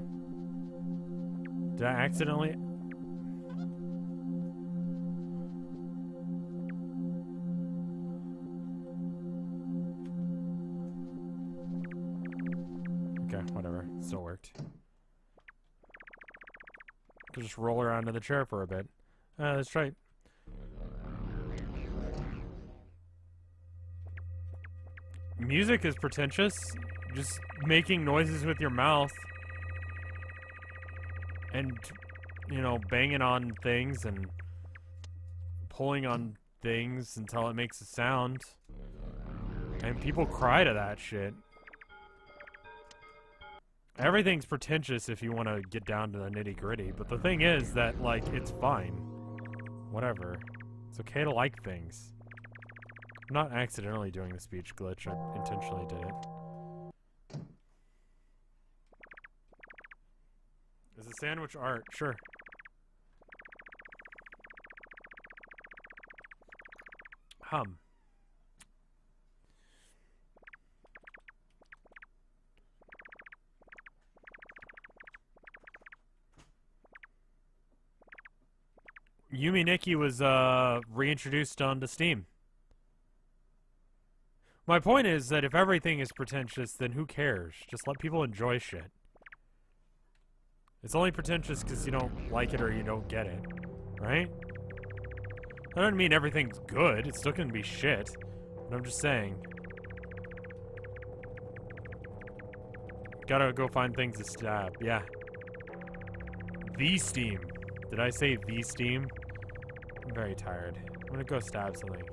Speaker 1: Did I accidentally... Okay, whatever. Still worked. Could just roll around in the chair for a bit. Let's try it. Music is pretentious. Just making noises with your mouth and, you know, banging on things and pulling on things until it makes a sound. And people cry to that shit. Everything's pretentious if you want to get down to the nitty-gritty, but the thing is that, like, it's fine. Whatever. It's okay to like things. I'm not accidentally doing the speech glitch, I intentionally did it. Is a sandwich art? Sure. Yumi Nikki was reintroduced onto Steam. My point is that if everything is pretentious, then who cares? Just let people enjoy shit. It's only pretentious because you don't like it or you don't get it, right? That doesn't mean everything's good. It's still gonna be shit. But I'm just saying. Gotta go find things to stab. Yeah. The Steam. Did I say the Steam? I'm very tired. I'm gonna go stab something.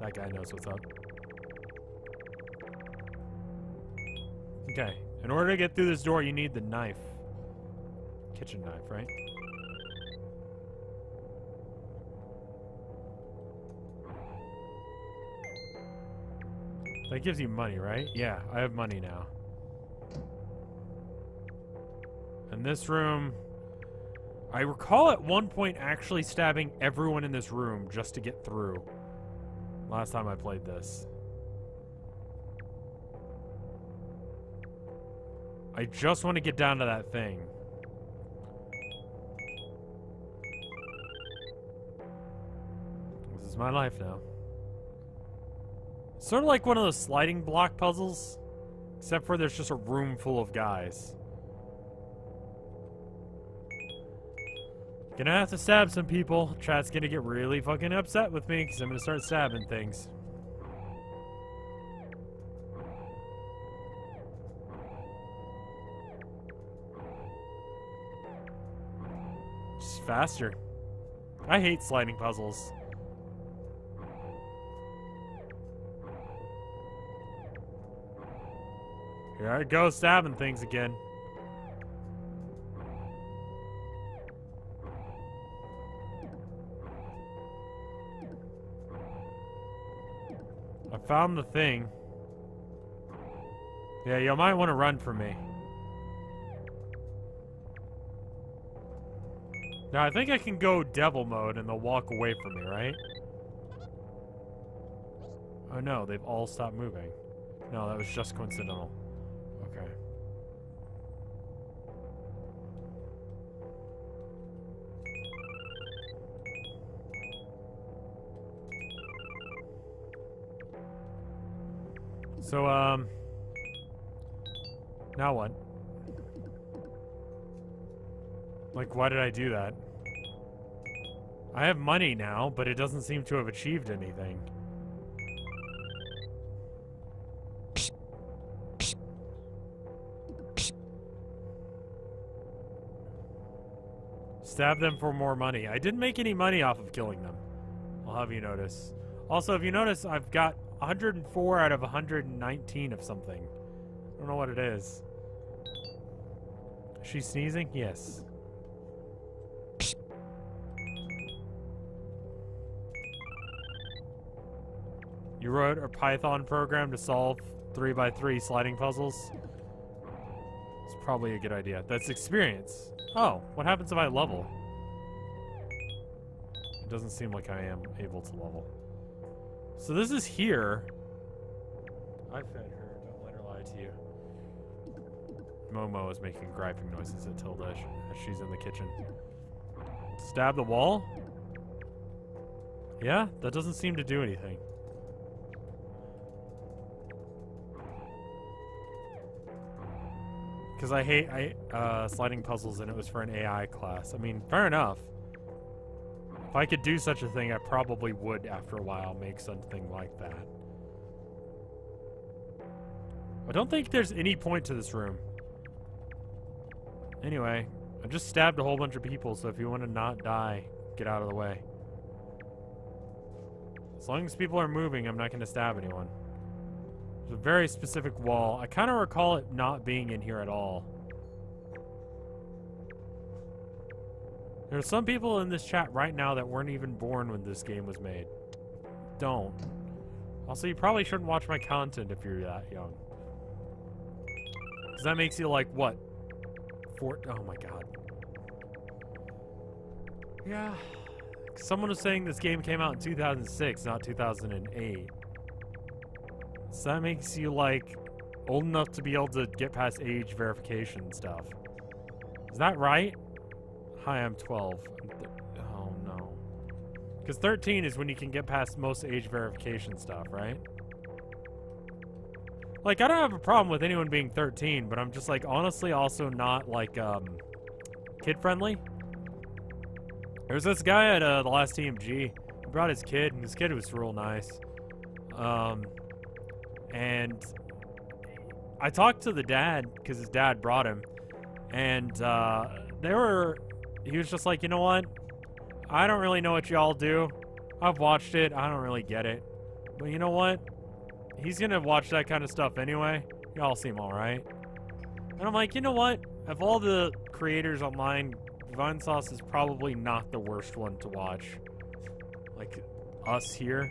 Speaker 1: That guy knows what's up. Okay. In order to get through this door, you need the knife. Kitchen knife, right? That gives you money, right? Yeah, I have money now. And this room... I recall at one point actually stabbing everyone in this room just to get through. Last time I played this. I just want to get down to that thing. This is my life now. Sort of like one of those sliding block puzzles, except for there's just a room full of guys. Gonna have to stab some people. Chat's gonna get really fucking upset with me because I'm gonna start stabbing things. Just faster. I hate sliding puzzles. Here I go stabbing things again. I found the thing. Yeah, you might want to run from me. Now, I think I can go devil mode and they'll walk away from me, right? Oh no, they've all stopped moving. No, that was just coincidental. Okay. So, now what? Like, why did I do that? I have money now, but it doesn't seem to have achieved anything. Stab them for more money. I didn't make any money off of killing them. I'll have you notice. Also, if you notice, I've got 104 out of 119 of something. I don't know what it is. Is she sneezing? Yes. You wrote a Python program to solve 3x3 sliding puzzles? It's probably a good idea. That's experience. Oh, what happens if I level? It doesn't seem like I am able to level. So this is here. I fed her. Don't let her lie to you. Momo is making griping noises at Tilda as she's in the kitchen. Stab the wall? Yeah, that doesn't seem to do anything. Because I hate sliding puzzles and it was for an AI class. I mean, fair enough. If I could do such a thing, I probably would, after a while, make something like that. I don't think there's any point to this room. Anyway, I just stabbed a whole bunch of people, so if you want to not die, get out of the way. As long as people are moving, I'm not going to stab anyone. There's a very specific wall. I kind of recall it not being in here at all. There are some people in this chat right now that weren't even born when this game was made. Don't. Also, you probably shouldn't watch my content if you're that young. Because that makes you like, what? Oh my god. Yeah. Someone was saying this game came out in 2006, not 2008. So that makes you, like, old enough to be able to get past age verification stuff. Is that right? Hi, I'm 12. Oh, no. Because 13 is when you can get past most age verification stuff, right? Like, I don't have a problem with anyone being 13, but I'm just, like, honestly also not, like, kid-friendly. There was this guy at the last TMG. He brought his kid, and his kid was real nice. And I talked to the dad, because his dad brought him. And he was just like, you know what? I don't really know what y'all do. I've watched it. I don't really get it. But you know what? He's going to watch that kind of stuff anyway. Y'all seem alright. And I'm like, you know what? Of all the creators online, Vinesauce is probably not the worst one to watch. Like, us here.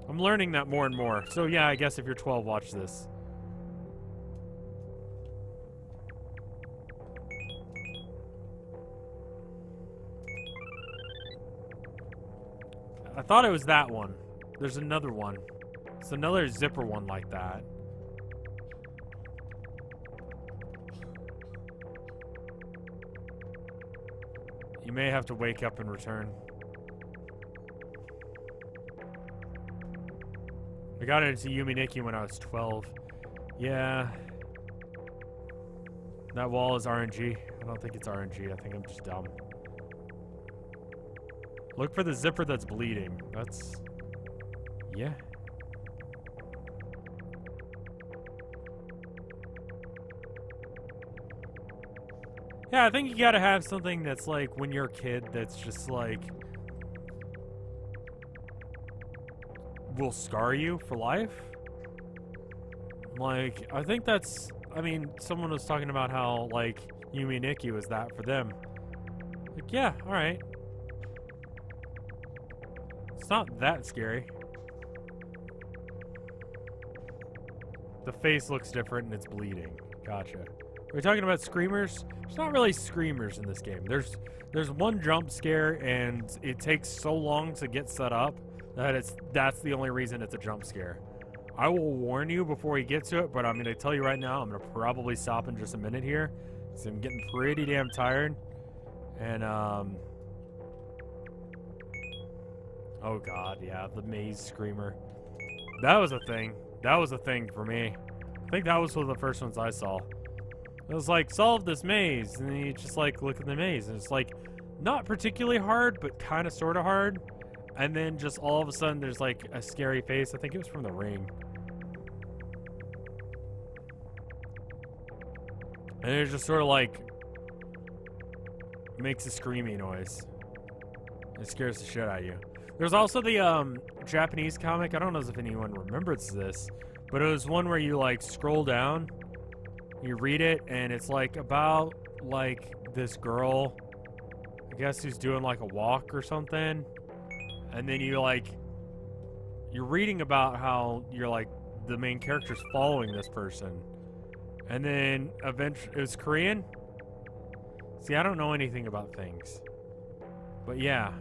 Speaker 1: I'm learning that more and more. So yeah, I guess if you're 12, watch this. I thought it was that one. There's another one. It's another zipper one like that. You may have to wake up and return. I got into Yume Nikki when I was 12. Yeah. That wall is RNG. I don't think it's RNG. I think I'm just dumb. Look for the zipper that's bleeding. That's... yeah. Yeah, I think you gotta have something that's like, when you're a kid, that's just like... will scar you for life. Like, I think that's... I mean, someone was talking about how, like, Yume Nikki was that for them. Like, yeah, alright. It's not that scary. The face looks different and it's bleeding. Gotcha. Are we talking about screamers? There's not really screamers in this game. There's one jump scare and it takes so long to get set up that that's the only reason it's a jump scare. I will warn you before we get to it, but I'm going to tell you right now, I'm going to probably stop in just a minute here, because I'm getting pretty damn tired. And, oh god, yeah, the maze screamer. That was a thing. That was a thing for me. I think that was one of the first ones I saw. It was like, solve this maze, and then you just, like, look at the maze, and it's, like, not particularly hard, but kind of sort of hard. And then just all of a sudden, there's, like, a scary face. I think it was from The Ring. And it just sort of, like, makes a screaming noise. It scares the shit out of you. There's also the, Japanese comic. I don't know if anyone remembers this. But it was one where you, like, scroll down. You read it, and it's, like, about, like, this girl. I guess who's doing, like, a walk or something. And then you're reading about how you're, like, the main character's following this person. And then, eventually, it was Korean? See, I don't know anything about things. But yeah.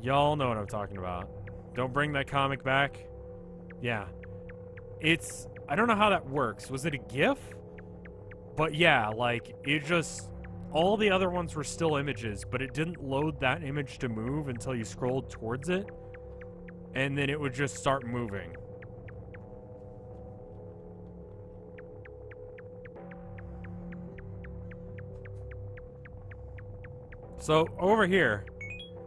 Speaker 1: Y'all know what I'm talking about. Don't bring that comic back. Yeah. It's... I don't know how that works. Was it a GIF? But yeah, like, it just... all the other ones were still images, but it didn't load that image to move until you scrolled towards it. And then it would just start moving. So, over here,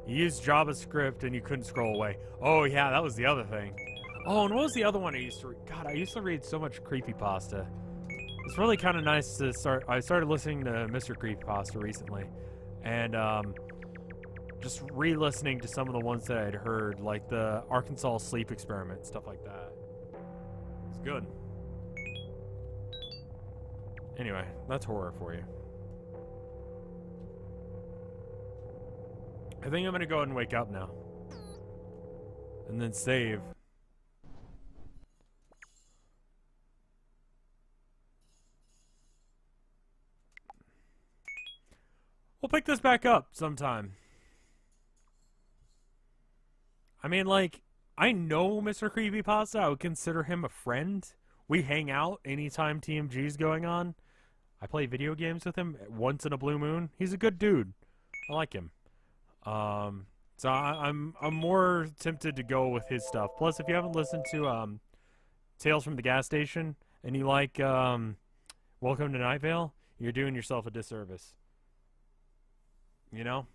Speaker 1: you used JavaScript and you couldn't scroll away. Oh yeah, that was the other thing. Oh, and what was the other one I used to read? God, I used to read so much creepypasta. It's really kind of nice to start... I started listening to Mr. Creepypasta recently. And, just re-listening to some of the ones that I'd heard, like the Arkansas Sleep Experiment, stuff like that. It's good. Anyway, that's horror for you. I think I'm gonna go ahead and wake up now. And then save. We'll pick this back up sometime. I mean, like, I know Mr. Creepypasta. I would consider him a friend. We hang out anytime TMG's going on. I play video games with him once in a blue moon. He's a good dude. I like him. So I'm more tempted to go with his stuff. Plus, if you haven't listened to Tales from the Gas Station and you like Welcome to Night Vale, you're doing yourself a disservice. you know.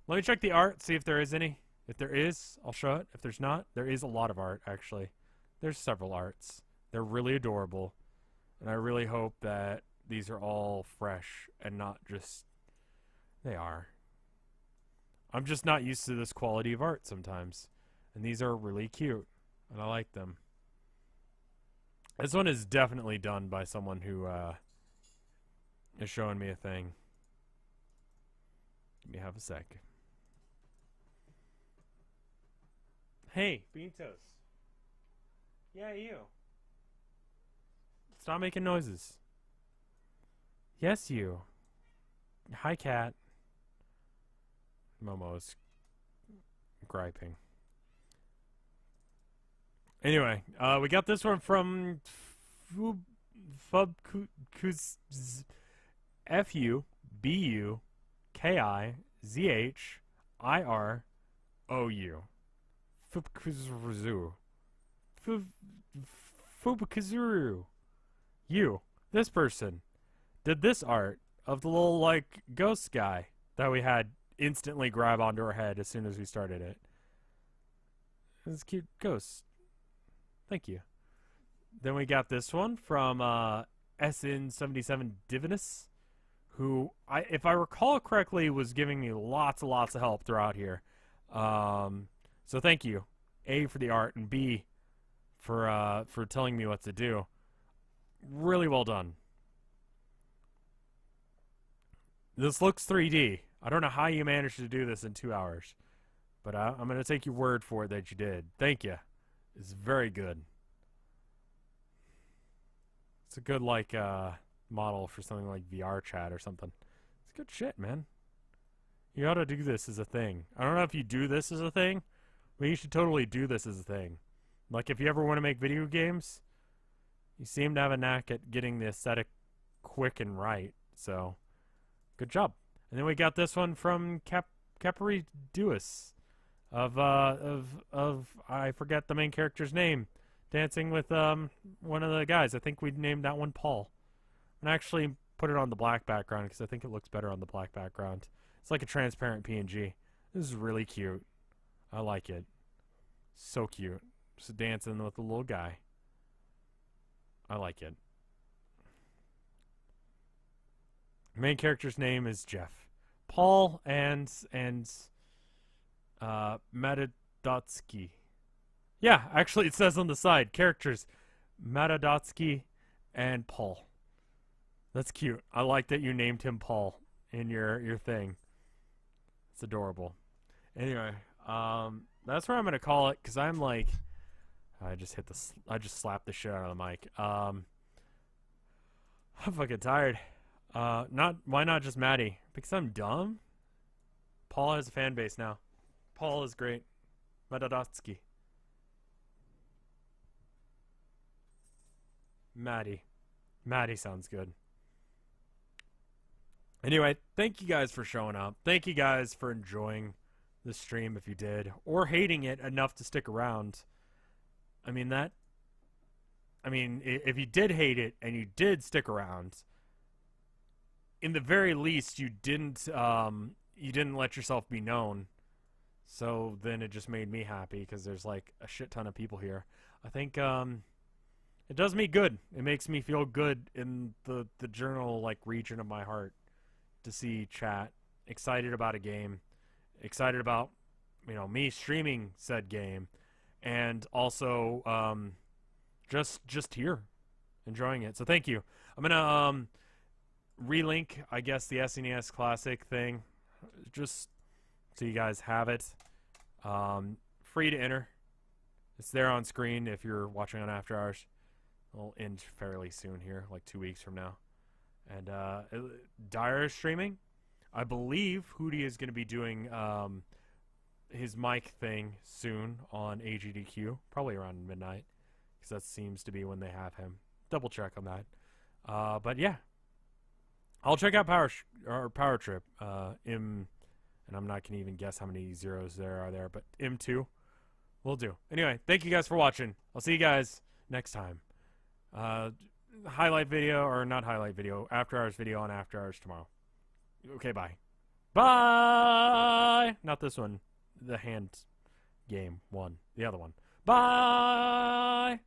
Speaker 1: Let me check the art, see if there is any. If there is, I'll show it. If there's not, there is a lot of art, actually. There's several arts. They're really adorable. And I really hope that these are all fresh and not just... They are. I'm just not used to this quality of art sometimes. And these are really cute. And I like them. This one is definitely done by someone who is showing me a thing. Let me have a sec. Hey, Beantos. Yeah, you. Stop making noises. Yes, you. Hi, cat. Momo's griping. Anyway, we got this one from Fubukizirou. Fubukizirou. You, this person, did this art of the little, like, ghost guy that we had instantly grab onto our head as soon as we started it. This cute ghost. Thank you. Then we got this one from SN77 Divinus, who, if I recall correctly, was giving me lots and lots of help throughout here. So thank you, A, for the art, and B, for telling me what to do. Really well done. This looks 3D. I don't know how you managed to do this in 2 hours, but I'm going to take your word for it that you did. Thank you. It's very good. It's a good, like, model for something like VR chat or something. It's good shit, man. You ought to do this as a thing. I don't know if you do this as a thing, but you should totally do this as a thing. Like, if you ever want to make video games, you seem to have a knack at getting the aesthetic quick and right, so good job. And then we got this one from Capri Duis of I forget the main character's name, dancing with one of the guys. I think we named that one Paul. And I actually put it on the black background because I think it looks better on the black background. It's like a transparent PNG. This is really cute. I like it. So cute. Just dancing with the little guy. I like it. Main character's name is Jeff. Paul and Matadotsky. Yeah, actually it says on the side, characters Matadotsky and Paul. That's cute. I like that you named him Paul in your thing. It's adorable. Anyway, that's where I'm gonna call it because I'm like, I just slapped the shit out of the mic. I'm fucking tired. Why not just Maddie? Because I'm dumb. Paul has a fan base now. Paul is great. Matadotsky. Maddie. Maddie sounds good. Anyway, thank you guys for showing up. Thank you guys for enjoying the stream if you did, or hating it enough to stick around. I mean, if you did hate it and you did stick around, in the very least, you didn't let yourself be known. So then it just made me happy because there's like a shit ton of people here. I think it does me good. It makes me feel good in the general like region of my heart to see chat excited about a game, excited about me streaming said game, and also just here enjoying it. So thank you. I'm gonna relink, I guess, the SNES Classic thing, just so you guys have it. Free to enter. It's there on screen if you're watching on After Hours. It'll end fairly soon here, like 2 weeks from now. And Dyer is streaming. I believe Hootie is going to be doing his mic thing soon on AGDQ, probably around midnight, because that seems to be when they have him. Double check on that. But yeah, I'll check out Power Trip. And I'm not going to even guess how many zeros there are there, but M2 will do. Anyway, thank you guys for watching. I'll see you guys next time. Highlight video, or not highlight video, After Hours video on After Hours tomorrow. Okay, bye. Bye! Not this one. The hand game one. The other one. Bye!